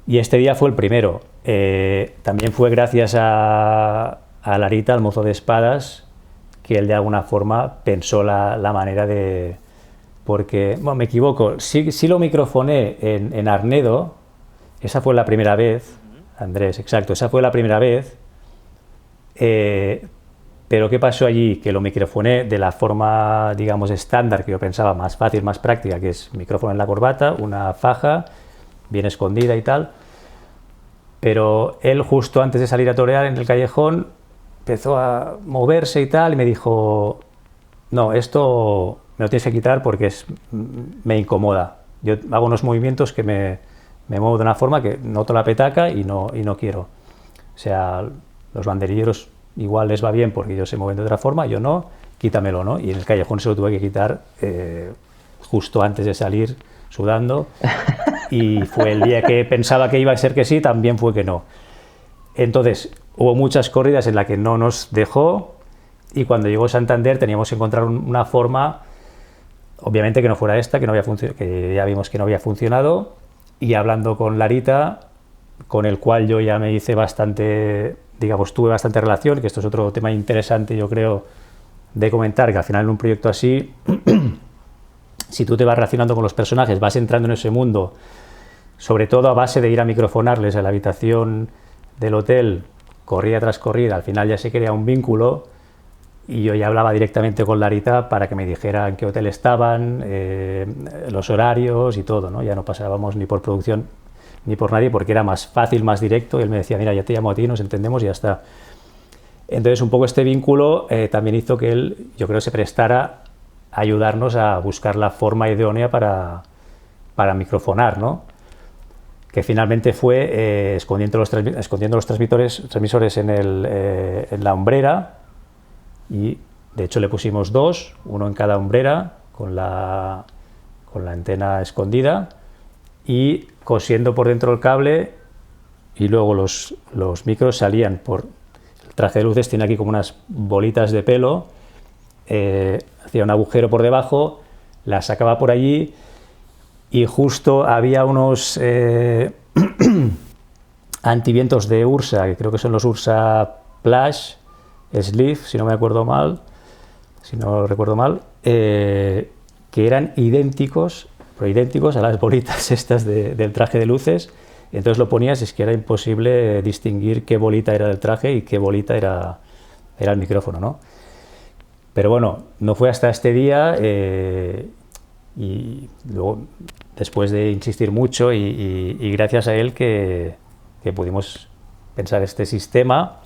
Y este día fue el primero. También fue gracias a Larita, al mozo de espadas, que él de alguna forma pensó la manera de... Porque, bueno, me equivoco, sí lo microfoné en Arnedo, esa fue la primera vez, Andrés, exacto, esa fue la primera vez, pero ¿qué pasó allí? Que lo microfoné de la forma, digamos, estándar, que yo pensaba más fácil, más práctica, que es micrófono en la corbata, una faja, bien escondida y tal, pero él justo antes de salir a torear en el callejón empezó a moverse y tal, y me dijo, no, esto me lo tienes que quitar porque me incomoda. Yo hago unos movimientos que me muevo de una forma que noto la petaca y no quiero. O sea, los banderilleros igual les va bien porque ellos se mueven de otra forma, yo no, quítamelo, ¿no? Y en el callejón se lo tuve que quitar justo antes de salir, sudando, y fue el día que pensaba que iba a ser que sí, también fue que no. Entonces, hubo muchas corridas en las que no nos dejó, y cuando llegó Santander teníamos que encontrar una forma, obviamente que no fuera esta, que ya vimos que no había funcionado, y hablando con Larita, con el cual yo ya me hice bastante, digamos, tuve bastante relación, que esto es otro tema interesante, yo creo, de comentar, que al final en un proyecto así, si tú te vas relacionando con los personajes, vas entrando en ese mundo, sobre todo a base de ir a microfonarles a la habitación del hotel, corrida tras corrida, al final ya se crea un vínculo, y yo ya hablaba directamente con Larita para que me dijera en qué hotel estaban, los horarios y todo, ¿no? Ya no pasábamos ni por producción ni por nadie, porque era más fácil, más directo, y él me decía, mira, ya te llamo a ti, nos entendemos y ya está. Entonces un poco este vínculo también hizo que él, yo creo, se prestara a ayudarnos a buscar la forma idónea para microfonar, ¿no? Que finalmente fue escondiendo los transmisores en la hombrera, y de hecho le pusimos 2, uno en cada hombrera, con la antena escondida, y cosiendo por dentro el cable y luego los micros salían por... El traje de luces tiene aquí como unas bolitas de pelo, hacía un agujero por debajo, la sacaba por allí y justo había unos antivientos de Ursa, que creo que son los Ursa Plush Sleeve, si no recuerdo mal, que eran idénticos a las bolitas estas del traje de luces. Entonces lo ponías, es que era imposible distinguir qué bolita era del traje y qué bolita era el micrófono, ¿no? Pero bueno, no fue hasta este día y luego, después de insistir mucho y gracias a él que pudimos pensar este sistema.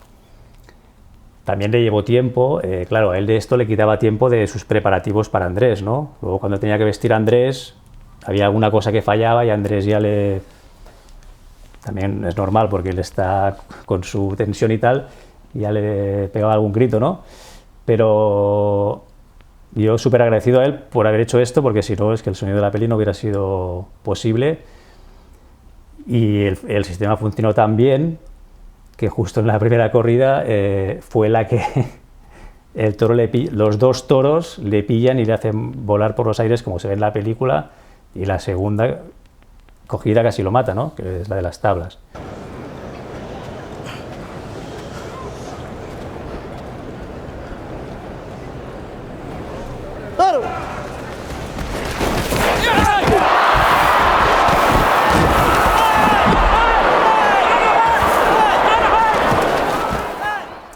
También le llevó tiempo, claro, a él de esto le quitaba tiempo de sus preparativos para Andrés, ¿no? Luego cuando tenía que vestir a Andrés, había alguna cosa que fallaba y Andrés ya le... También es normal porque él está con su tensión y tal, y ya le pegaba algún grito, ¿no? Pero yo súper agradecido a él por haber hecho esto, porque si no es que el sonido de la peli no hubiera sido posible. Y el sistema funcionó tan bien que justo en la primera corrida fue la que el toro los dos toros le pillan y le hacen volar por los aires como se ve en la película, y la segunda cogida casi lo mata, ¿no? Que es la de las tablas. ¡Toro!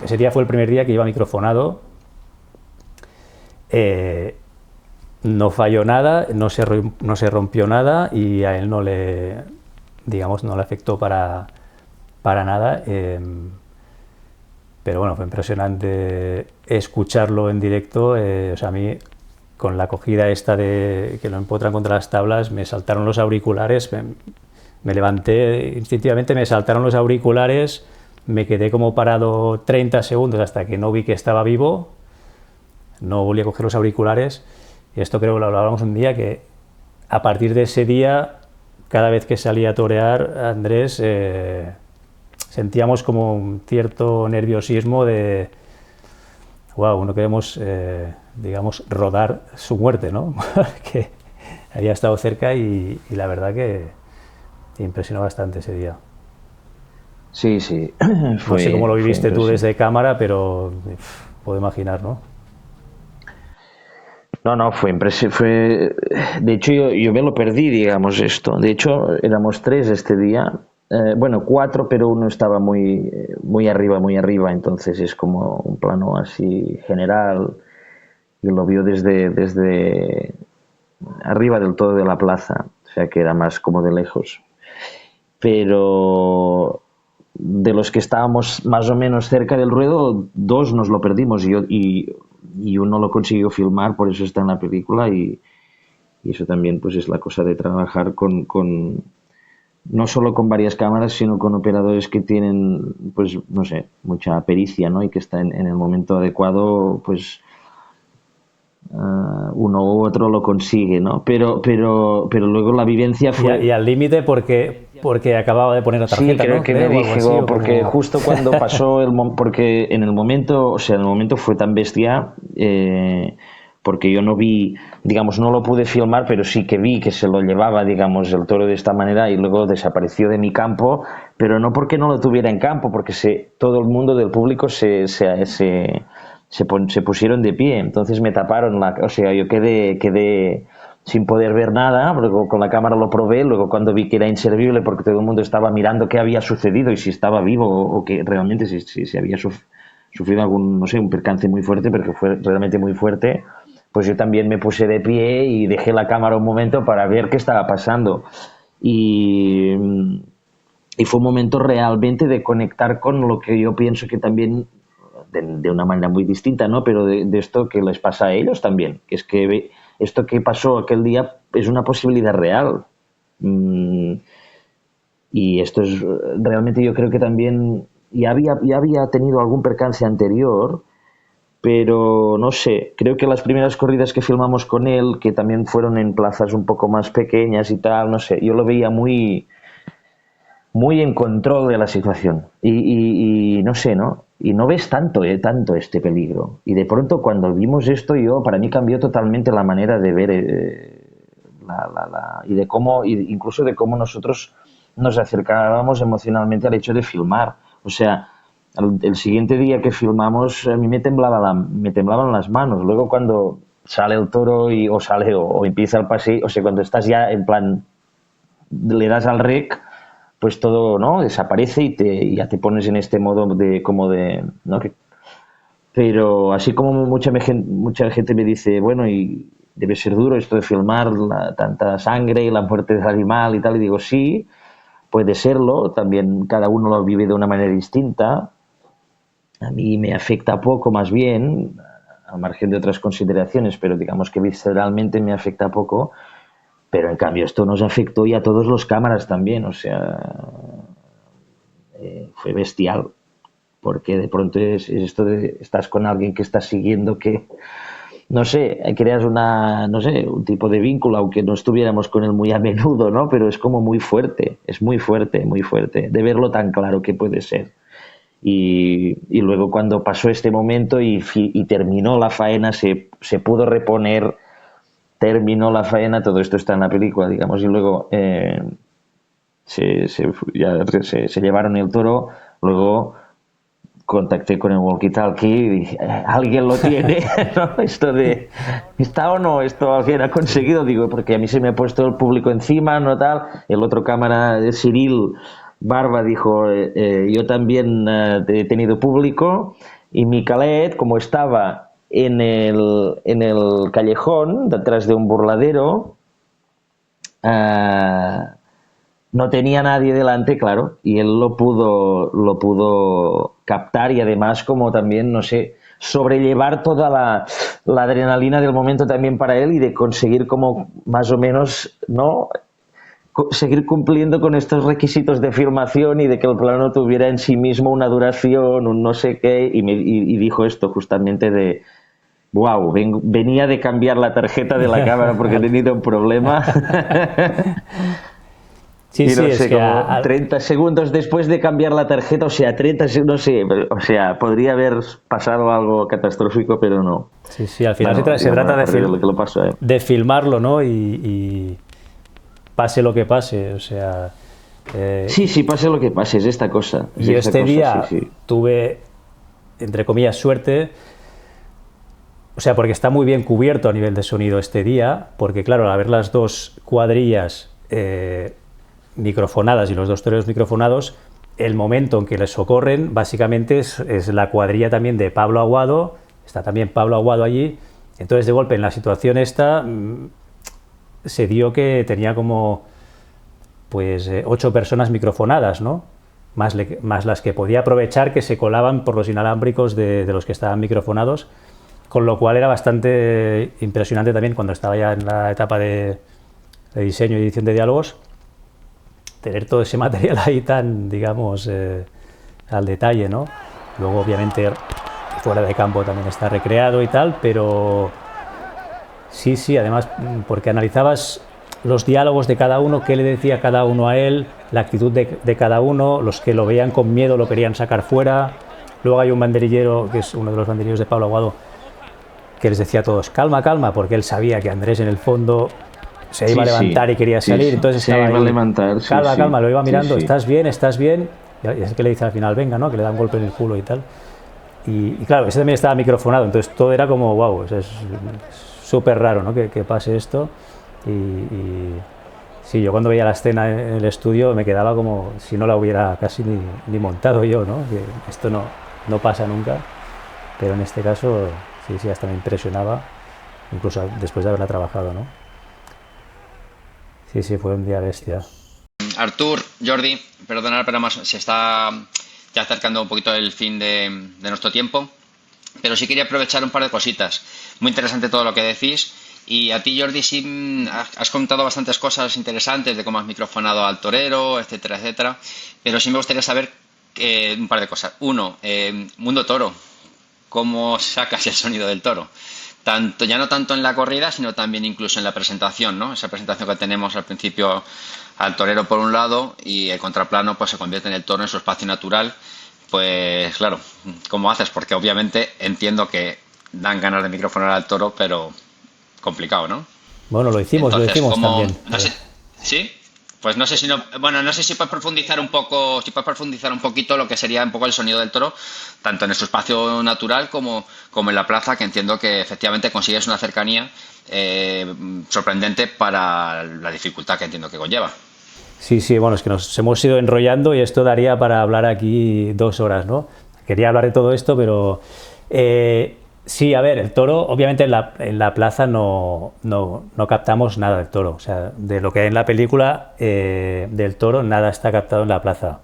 Ese día fue el primer día que iba microfonado. No falló nada, no se rompió nada y a él no le afectó para nada. Pero bueno, fue impresionante escucharlo en directo. O sea, a mí, con la acogida esta de que lo empotran contra las tablas, me saltaron los auriculares, me levanté instintivamente, me saltaron los auriculares, me quedé como parado 30 segundos hasta que no vi que estaba vivo, no volví a coger los auriculares. Y esto creo que lo hablábamos un día, que a partir de ese día, cada vez que salía a torear, Andrés, sentíamos como un cierto nerviosismo de, wow, no queremos, digamos, rodar su muerte, ¿no? Que había estado cerca y la verdad que impresionó bastante ese día. Sí, sí. No sé cómo lo viviste tú desde cámara, pero puedo imaginar, ¿no? No, fue de hecho yo me lo perdí, digamos, esto. De hecho, éramos 3 este día. Bueno, 4, pero uno estaba muy arriba, entonces es como un plano así general y lo vio desde arriba del todo de la plaza, o sea que era más como de lejos. Pero de los que estábamos más o menos cerca del ruedo, 2 nos lo perdimos y uno lo consiguió filmar, por eso está en la película, y eso también pues es la cosa de trabajar con no solo con varias cámaras, sino con operadores que tienen, pues no sé, mucha pericia, ¿no? Y que está en el momento adecuado, pues uno u otro lo consigue, ¿no? Pero luego la vivencia fue... Y al límite porque acababa de poner la tarjeta, sí, creo ¿no? que me dije, así, porque como... justo cuando pasó porque en el momento fue tan bestia, porque yo no vi, digamos, no lo pude filmar, pero sí que vi que se lo llevaba, digamos, el toro de esta manera y luego desapareció de mi campo, pero no porque no lo tuviera en campo, porque todo el mundo del público se pusieron de pie, entonces me taparon, o sea, yo quedé sin poder ver nada, luego con la cámara lo probé, luego cuando vi que era inservible porque todo el mundo estaba mirando qué había sucedido y si estaba vivo o que realmente si había sufrido algún, no sé, un percance muy fuerte, pero que fue realmente muy fuerte, pues yo también me puse de pie y dejé la cámara un momento para ver qué estaba pasando. Y fue un momento realmente de conectar con lo que yo pienso que también, de una manera muy distinta, ¿no? Pero de esto que les pasa a ellos también, que es que esto que pasó aquel día es una posibilidad real. Y esto es realmente, yo creo que también ya había tenido algún percance anterior, pero no sé, creo que las primeras corridas que filmamos con él, que también fueron en plazas un poco más pequeñas y tal, no sé, yo lo veía muy muy en control de la situación. Y no sé, ¿no? Y no ves tanto este peligro. Y de pronto cuando vimos esto, para mí cambió totalmente la manera de ver y de cómo, incluso de cómo nosotros nos acercábamos emocionalmente al hecho de filmar. O sea, el siguiente día que filmamos a mí me temblaban las manos. Luego cuando sale el toro o empieza el paseo, o sea, cuando estás ya en plan, le das al rec, pues todo, ¿no?, desaparece y ya te pones en este modo ¿no? Pero así como mucha gente me dice, bueno, y debe ser duro esto de filmar tanta sangre y la muerte del animal y tal, y digo, sí, puede serlo, también cada uno lo vive de una manera distinta. A mí me afecta poco, más bien, al margen de otras consideraciones, pero digamos que visceralmente me afecta poco. Pero en cambio esto nos afectó y a todos los cámaras también, o sea, fue bestial, porque de pronto es esto de estás con alguien que estás siguiendo, que no sé, creas un tipo de vínculo, aunque no estuviéramos con él muy a menudo, ¿no? Pero es como muy fuerte, es muy fuerte, de verlo tan claro que puede ser. Y luego cuando pasó este momento y terminó la faena, se pudo reponer, terminó la faena, todo esto está en la película, digamos, y luego se llevaron el toro, luego contacté con el walkie-talkie y dije, alguien lo tiene, ¿no? Esto de, ¿está o no? Esto alguien ha conseguido, digo, porque a mí se me ha puesto el público encima, ¿no? Tal, el otro cámara, Cyril Barba, dijo, yo también he tenido público, y Micalet, como estaba en el callejón, detrás de un burladero, no tenía nadie delante, claro, y él lo pudo captar, y además como también, no sé, sobrellevar toda la adrenalina del momento también para él, y de conseguir como más o menos, ¿no?, seguir cumpliendo con estos requisitos de filmación y de que el plano tuviera en sí mismo una duración, un no sé qué, y dijo esto justamente de wow, venía de cambiar la tarjeta de la cámara porque he tenido un problema. Sí, y no sí, sé, es que como 30 segundos después de cambiar la tarjeta, o sea, 30 segundos, no sé, o sea, podría haber pasado algo catastrófico, pero no. Sí, sí, al final Bueno, se trata de filmarlo, ¿no? Y pase lo que pase, o sea... sí, pase lo que pase, es esta cosa. Y este día sí. tuve, entre comillas, suerte, o sea, porque está muy bien cubierto a nivel de sonido este día, porque claro, al haber las dos cuadrillas microfonadas y los dos toreros microfonados, el momento en que les socorren básicamente es la cuadrilla también de Pablo Aguado, está también Pablo Aguado allí, entonces de golpe en la situación esta se dio que tenía como pues 8 personas microfonadas, ¿no? Más las que podía aprovechar, que se colaban por los inalámbricos de los que estaban microfonados, con lo cual era bastante impresionante también cuando estaba ya en la etapa de diseño y edición de diálogos, tener todo ese material ahí tan, digamos, al detalle, ¿no? Luego, obviamente, fuera de campo también está recreado y tal, pero sí, además, porque analizabas los diálogos de cada uno, qué le decía cada uno a él, la actitud de cada uno, los que lo veían con miedo lo querían sacar fuera. Luego hay un banderillero, que es uno de los banderilleros de Pablo Aguado, que les decía a todos, calma, calma, porque él sabía que Andrés en el fondo se iba a levantar y quería salir, entonces estaba ahí, calma, lo iba mirando, ¿estás bien? Y es que le dice al final, venga, ¿no?, que le da un golpe en el culo y tal. Y claro, ese también estaba microfonado, entonces todo era como, wow, es súper raro, ¿no?, que pase esto. Y sí, yo cuando veía la escena en el estudio me quedaba como si no la hubiera casi ni montado yo, ¿no?, que esto no pasa nunca, pero en este caso sí, hasta me impresionaba, incluso después de haberla trabajado, ¿no? Sí, fue un día bestia. Artur, Jordi, perdonad, pero más se está ya acercando un poquito el fin de nuestro tiempo, pero sí quería aprovechar un par de cositas. Muy interesante todo lo que decís, y a ti, Jordi, sí has contado bastantes cosas interesantes de cómo has microfonado al torero, etcétera, etcétera, pero sí me gustaría saber un par de cosas. Uno, Mundo Toro. cómo sacas el sonido del toro. Tanto, ya no tanto en la corrida, sino también incluso en la presentación, ¿no? Esa presentación que tenemos al principio al torero por un lado y el contraplano pues se convierte en el toro en su espacio natural. Pues claro, ¿cómo haces? Porque obviamente entiendo que dan ganas de microfonar al toro, pero complicado, ¿no? Bueno, lo hicimos ¿cómo? también. No sé, ¿sí? Pues no sé si no, bueno, no sé si puedes profundizar un poco, si puedes profundizar un poquito lo que sería un poco el sonido del toro, tanto en su espacio natural como en la plaza, que entiendo que efectivamente consigues una cercanía sorprendente para la dificultad que entiendo que conlleva. Sí, sí, bueno, es que nos hemos ido enrollando y esto daría para hablar aquí 2 horas, ¿no? Quería hablar de todo esto, pero sí, a ver, el toro, obviamente en la plaza no captamos nada del toro, o sea, de lo que hay en la película del toro, nada está captado en la plaza,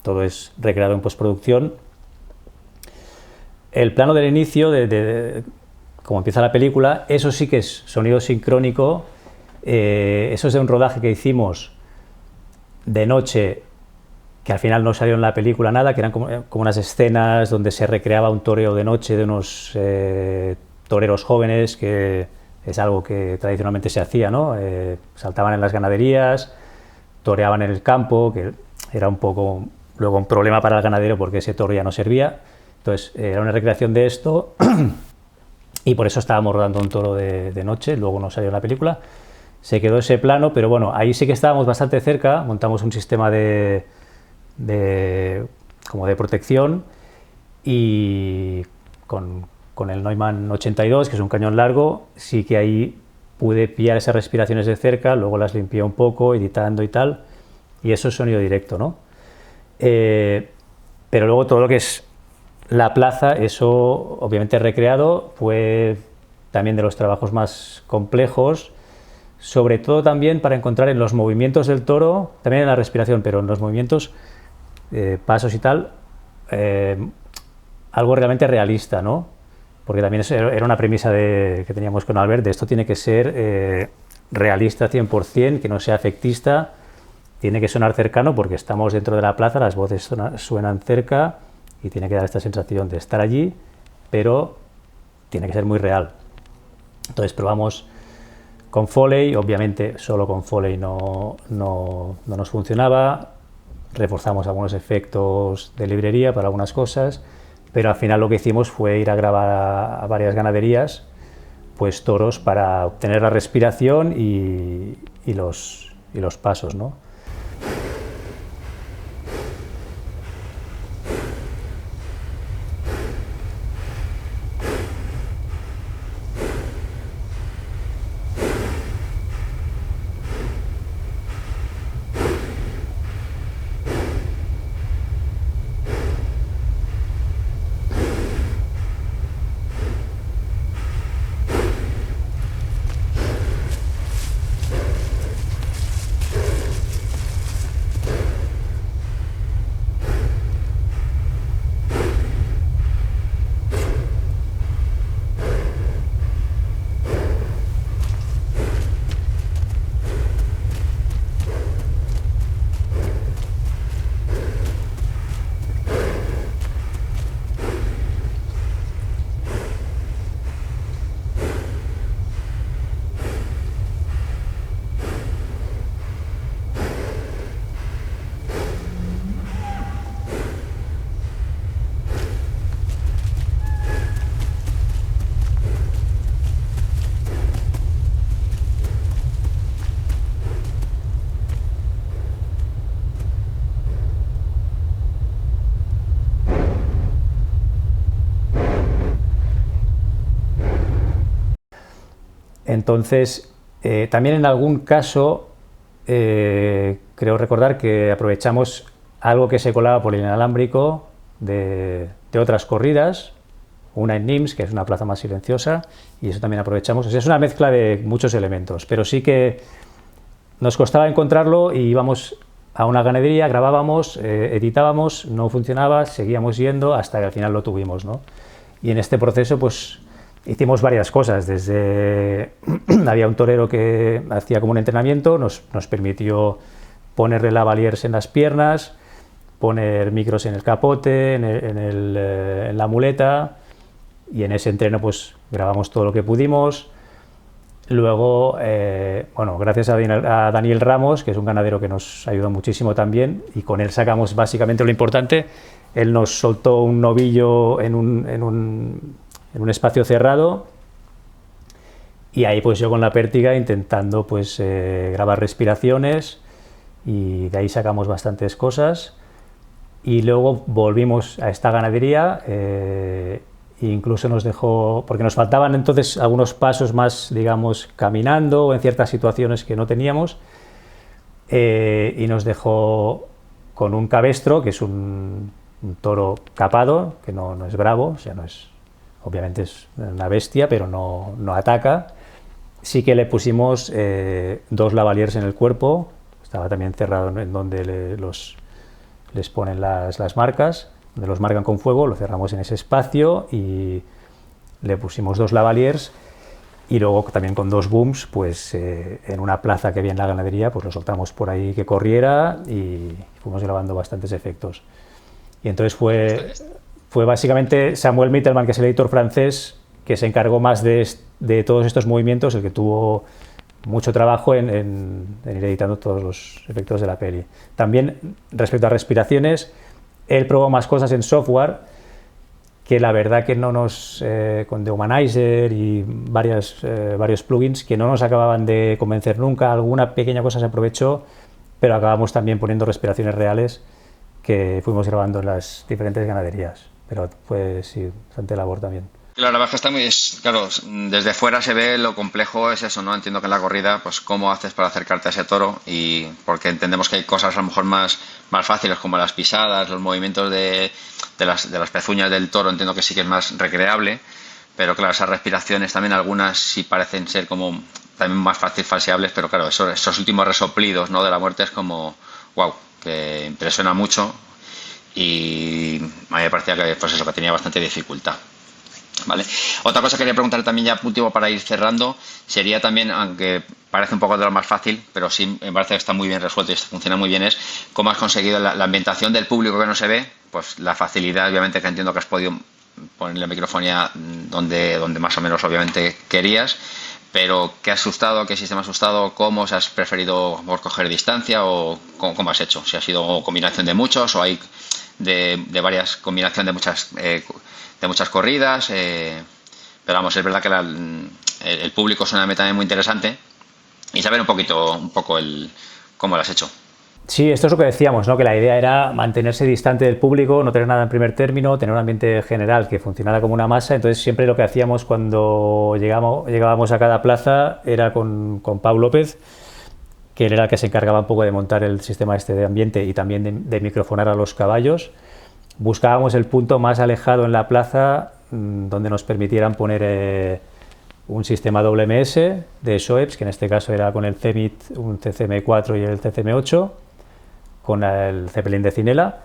todo es recreado en postproducción. El plano del inicio, como empieza la película, eso sí que es sonido sincrónico, eso es de un rodaje que hicimos de noche, que al final no salió en la película nada, que eran como unas escenas donde se recreaba un toreo de noche de unos toreros jóvenes, que es algo que tradicionalmente se hacía, ¿no? Saltaban en las ganaderías, toreaban en el campo, que era un poco luego un problema para el ganadero porque ese toro ya no servía. Entonces era una recreación de esto y por eso estábamos rodando un toro de noche, luego no salió en la película. Se quedó ese plano, pero bueno, ahí sí que estábamos bastante cerca, montamos un sistema como de protección y con el Neumann 82, que es un cañón largo, sí que ahí pude pillar esas respiraciones de cerca, luego las limpié un poco, editando y tal, y eso es sonido directo, ¿no? Pero luego todo lo que es la plaza, eso obviamente recreado, fue también de los trabajos más complejos, sobre todo también para encontrar en los movimientos del toro, también en la respiración, pero en los movimientos, pasos y tal, algo realmente realista, ¿no? Porque también era una premisa que teníamos con Albert, de esto tiene que ser realista 100%, que no sea efectista, tiene que sonar cercano porque estamos dentro de la plaza, las voces suenan cerca y tiene que dar esta sensación de estar allí, pero tiene que ser muy real. Entonces probamos con Foley, obviamente solo con Foley no nos funcionaba, reforzamos algunos efectos de librería para algunas cosas, pero al final lo que hicimos fue ir a grabar a varias ganaderías, pues toros para obtener la respiración y los pasos, ¿no? Entonces, también en algún caso, creo recordar que aprovechamos algo que se colaba por el inalámbrico de otras corridas, una en Nimes, que es una plaza más silenciosa, y eso también aprovechamos. O sea, es una mezcla de muchos elementos, pero sí que nos costaba encontrarlo y íbamos a una ganadería, grabábamos, editábamos, no funcionaba, seguíamos yendo hasta que al final lo tuvimos, ¿no? Y en este proceso, pues, hicimos varias cosas, desde había un torero que hacía como un entrenamiento, nos permitió ponerle lavaliers en las piernas, poner micros en el capote, en la muleta, y en ese entreno pues grabamos todo lo que pudimos. Luego, bueno, gracias a Daniel Ramos, que es un ganadero que nos ayudó muchísimo también, y con él sacamos básicamente lo importante. Él nos soltó un novillo en un espacio cerrado, y ahí pues yo con la pértiga intentando pues grabar respiraciones, y de ahí sacamos bastantes cosas. Y luego volvimos a esta ganadería, incluso nos dejó, porque nos faltaban entonces algunos pasos más, digamos, caminando o en ciertas situaciones que no teníamos, y nos dejó con un cabestro, que es un toro capado, que no es bravo, o sea, no es, obviamente es una bestia, pero no ataca. Sí que le pusimos 2 lavaliers en el cuerpo, estaba también cerrado en donde les ponen las marcas, donde los marcan con fuego, lo cerramos en ese espacio y le pusimos 2 lavaliers, y luego también con 2 booms, pues en una plaza que había en la ganadería, pues lo soltamos por ahí que corriera, y fuimos grabando bastantes efectos. Y entonces fue básicamente Samuel Mittelman, que es el editor francés, que se encargó más de todos estos movimientos, el que tuvo mucho trabajo en ir editando todos los efectos de la peli. También, respecto a respiraciones, él probó más cosas en software, que la verdad que no nos, con The Humanizer y varios plugins, que no nos acababan de convencer nunca. Alguna pequeña cosa se aprovechó, pero acabamos también poniendo respiraciones reales que fuimos grabando en las diferentes ganaderías. Pero fue, sí, bastante labor también. Claro, la verdad es que está claro, desde fuera se ve lo complejo es eso, ¿no? Entiendo que en la corrida, pues cómo haces para acercarte a ese toro, y porque entendemos que hay cosas a lo mejor más fáciles, como las pisadas, los movimientos de las pezuñas del toro, entiendo que sí que es más recreable, pero claro, esas respiraciones también algunas sí parecen ser como también más fácil falseables, pero claro, esos últimos resoplidos, ¿no?, de la muerte es como, wow, que impresiona mucho, y a mí me parecía que, pues eso, que tenía bastante dificultad. Vale. Otra cosa que quería preguntar también, ya último para ir cerrando, sería también, aunque parece un poco de lo más fácil, pero sí me parece que está muy bien resuelto y funciona muy bien, es cómo has conseguido la ambientación del público que no se ve, pues la facilidad, obviamente, que entiendo que has podido poner la microfonía donde más o menos obviamente querías, pero ¿qué has asustado? ¿Qué sistema has asustado? ¿Cómo os has preferido por coger distancia o cómo has hecho? Si ha sido combinación de muchos o hay de varias, combinación de muchas corridas, pero vamos, es verdad que el público es una meta también muy interesante, y saber un poco cómo lo has hecho. Sí, esto es lo que decíamos, ¿no? Que la idea era mantenerse distante del público, no tener nada en primer término, tener un ambiente general que funcionara como una masa. Entonces siempre lo que hacíamos cuando llegábamos a cada plaza era con Pau López, que él era el que se encargaba un poco de montar el sistema este de ambiente y también de microfonar a los caballos. Buscábamos el punto más alejado en la plaza donde nos permitieran poner un sistema WMS de Shoebs, que en este caso era con el CEMIT, un CCM4 y el CCM8, con el Zeppelin de Cinela,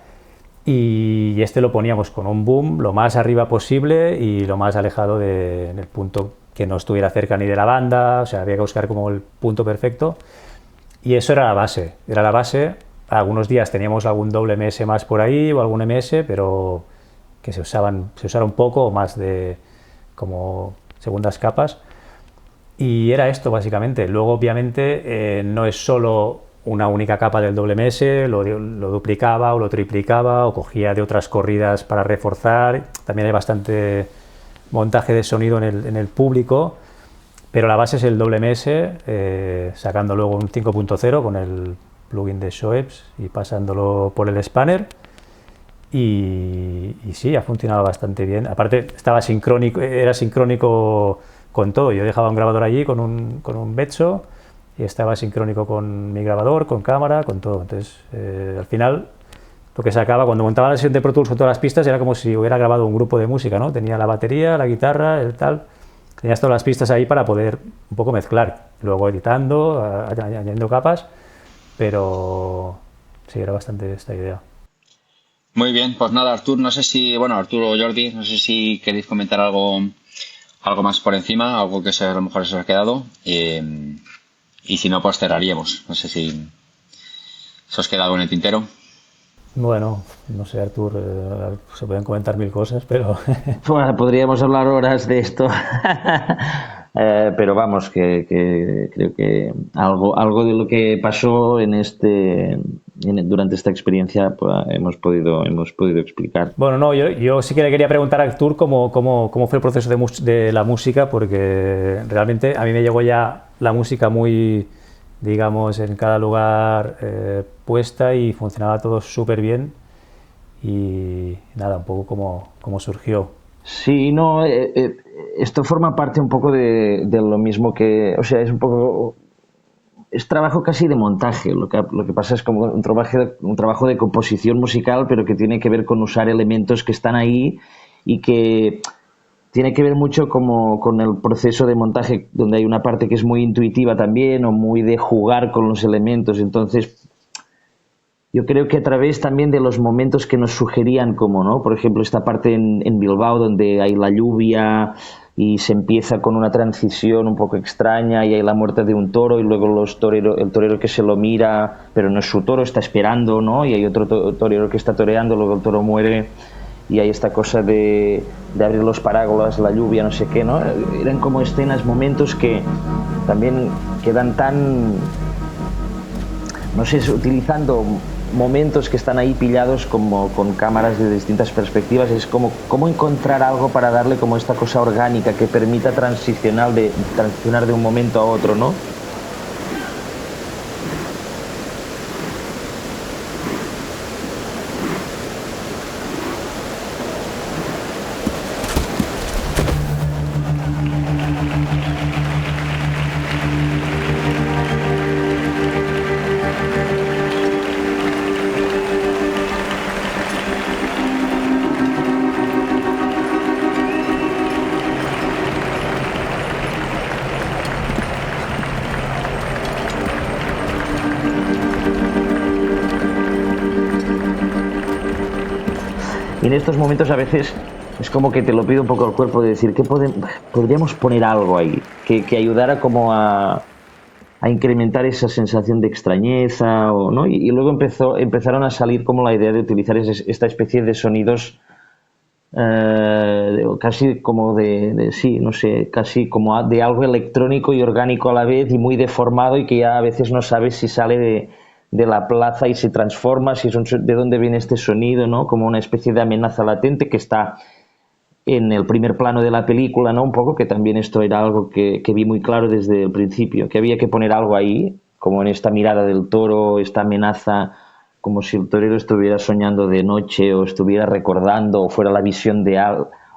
y este lo poníamos con un boom lo más arriba posible y lo más alejado en el punto que no estuviera cerca ni de la banda, o sea, había que buscar como el punto perfecto, y eso era la base. Algunos días teníamos algún doble MS más por ahí o algún MS, pero que se usara un poco o más de como segundas capas, y era esto básicamente. Luego obviamente no es solo una única capa del WMS, lo duplicaba o lo triplicaba o cogía de otras corridas para reforzar. También hay bastante montaje de sonido en el público, pero la base es el WMS, sacando luego un 5.0 con el plugin de Shoebs y pasándolo por el spanner, y sí, ha funcionado bastante bien. Aparte era sincrónico con todo. Yo dejaba un grabador allí con un Betso y estaba sincrónico con mi grabador, con cámara, con todo. Entonces, al final, lo que sacaba cuando montaba la sesión de Pro Tools con todas las pistas era como si hubiera grabado un grupo de música, ¿no? Tenía la batería, la guitarra, el tal. Tenías todas las pistas ahí para poder un poco mezclar, luego editando, añadiendo capas, pero sí, era bastante esta idea. Muy bien, pues nada, Arturo o Jordi, no sé si queréis comentar algo más por encima, algo que a lo mejor se os ha quedado, y si no, pues cerraríamos. No sé si se os queda algo en el tintero. Bueno, no sé, Artur, se pueden comentar mil cosas, pero Bueno, podríamos hablar horas de esto. Pero vamos, que creo que algo de lo que pasó durante esta experiencia pues, hemos podido explicar. bueno, no, yo sí que le quería preguntar a Artur cómo fue el proceso de la música, porque realmente a mí me llegó ya la música muy, digamos, en cada lugar puesta y funcionaba todo súper bien y nada, un poco cómo surgió. Sí, no, esto forma parte un poco de lo mismo que, o sea, es trabajo casi de montaje. Lo que pasa es como un trabajo de composición musical, pero que tiene que ver con usar elementos que están ahí y que tiene que ver mucho como con el proceso de montaje, donde hay una parte que es muy intuitiva también o muy de jugar con los elementos. Entonces, yo creo que a través también de los momentos que nos sugerían, como, ¿no? Por ejemplo, esta parte en Bilbao donde hay la lluvia y se empieza con una transición un poco extraña y hay la muerte de un toro y luego el torero que se lo mira, pero no es su toro, está esperando, ¿no? Y hay otro torero que está toreando, luego el toro muere y hay esta cosa de abrir los paraguas, la lluvia, no sé qué, ¿no? Eran como escenas, momentos que también quedan tan, no sé, utilizando momentos que están ahí pillados como con cámaras de distintas perspectivas. Es como cómo encontrar algo para darle como esta cosa orgánica que permita transicionar de un momento a otro, ¿no? Y en estos momentos a veces es como que te lo pide un poco el cuerpo de decir que podríamos poner algo ahí que ayudara como a incrementar esa sensación de extrañeza, ¿no? Y luego empezaron a salir como la idea de utilizar esta especie de sonidos casi como sí, no sé, casi como de algo electrónico y orgánico a la vez y muy deformado y que ya a veces no sabes si sale de la plaza y se transforma, si de dónde viene este sonido, ¿no? Como una especie de amenaza latente que está en el primer plano de la película, ¿no? Un poco, que también esto era algo que vi muy claro desde el principio, que había que poner algo ahí, como en esta mirada del toro, esta amenaza, como si el torero estuviera soñando de noche o estuviera recordando o fuera la visión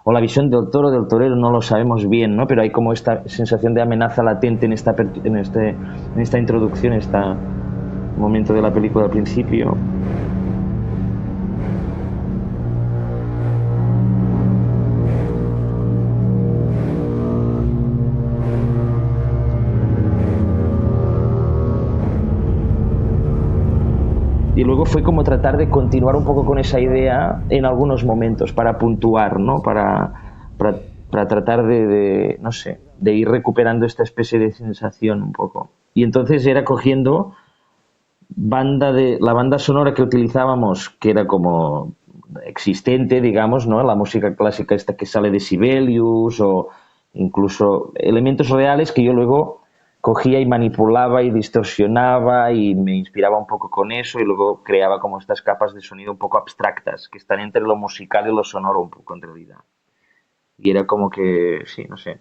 o la visión del toro del torero, no lo sabemos bien, ¿no? Pero hay como esta sensación de amenaza latente en esta introducción, este momento de la película al principio. Y luego fue como tratar de continuar un poco con esa idea en algunos momentos para puntuar, ¿no? Para tratar no sé, de ir recuperando esta especie de sensación un poco. Y entonces era cogiendo la banda sonora que utilizábamos, que era como existente, digamos, ¿no? La música clásica esta que sale de Sibelius o incluso elementos reales que yo luego cogía y manipulaba y distorsionaba y me inspiraba un poco con eso y luego creaba como estas capas de sonido un poco abstractas que están entre lo musical y lo sonoro un poco en realidad. Y era como que, sí, no sé,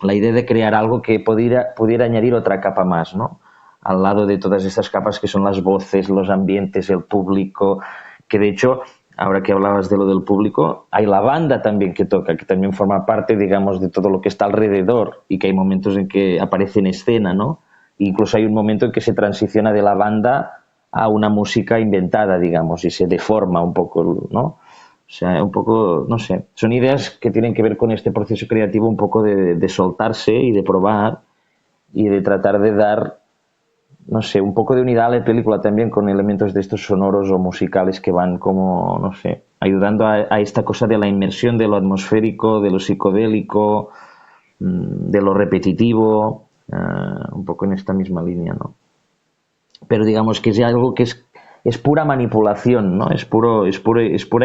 la idea de crear algo que pudiera añadir otra capa más, ¿no? Al lado de todas estas capas que son las voces, los ambientes, el público, que de hecho, ahora que hablabas de lo del público, hay la banda también que toca, que también forma parte, digamos, de todo lo que está alrededor y que hay momentos en que aparece en escena, ¿no? Incluso hay un momento en que se transiciona de la banda a una música inventada, digamos, y se deforma un poco, ¿no? O sea, un poco, no sé, son ideas que tienen que ver con este proceso creativo un poco de soltarse y de probar y de tratar de dar, no sé, un poco de unidad a la película también con elementos de estos sonoros o musicales que van como, no sé, ayudando a esta cosa de la inmersión, de lo atmosférico, de lo psicodélico, de lo repetitivo, un poco en esta misma línea, ¿no? Pero digamos que es algo que es es pura manipulación, ¿no? Es pura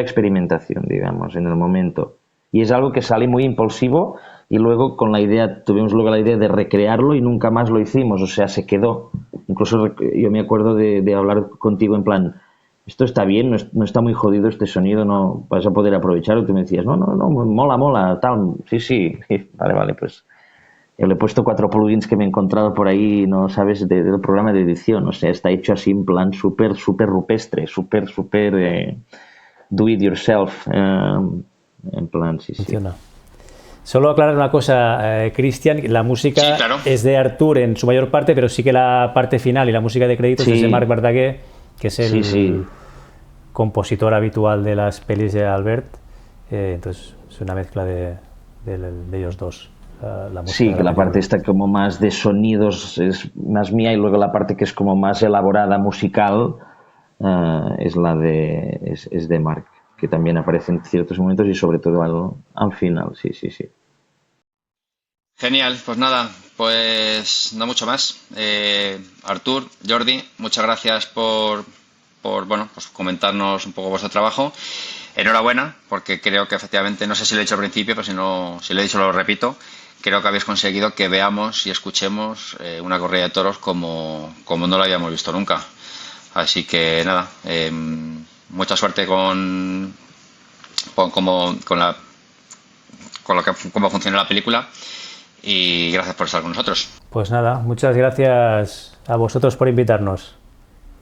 experimentación, digamos, en el momento. Y es algo que sale muy impulsivo y luego tuvimos luego la idea de recrearlo y nunca más lo hicimos, o sea, se quedó. Incluso yo me acuerdo de hablar contigo en plan, esto está bien, no está muy jodido este sonido, no vas a poder aprovecharlo. Y tú me decías, no, mola, tal, sí, vale, pues yo le he puesto 4 plugins que me he encontrado por ahí, no sabes, del programa de edición, o sea, está hecho así en plan súper rupestre, súper do it yourself, en plan, sí. Funciona. Solo aclarar una cosa, Cristian, la música Sí, claro. es de Artur en su mayor parte, pero sí que la parte final y la música de créditos Sí. es de Marc Verdaguer, que es el Sí. compositor habitual de las pelis de Albert. Entonces es una mezcla de ellos dos. La música Sí, de que la película. parte esta como más de sonidos es más mía y luego la parte que es como más elaborada musical es la es de Marc, que también aparece en ciertos momentos y sobre todo al final, sí. Genial, pues nada, pues no mucho más. Artur, Jordi, muchas gracias por bueno, pues comentarnos un poco vuestro trabajo. Enhorabuena, porque creo que efectivamente, no sé si lo he dicho al principio, pero si lo he dicho lo repito, creo que habéis conseguido que veamos y escuchemos una corrida de toros como no lo habíamos visto nunca. Así que nada, mucha suerte con cómo funciona la película y gracias por estar con nosotros. Pues nada, muchas gracias a vosotros por invitarnos.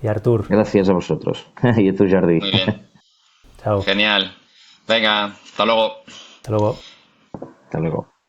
Y a Artur. Gracias a vosotros y a tu Jordi. Muy bien, Chao. genial. Venga, hasta luego. Hasta luego. Hasta luego.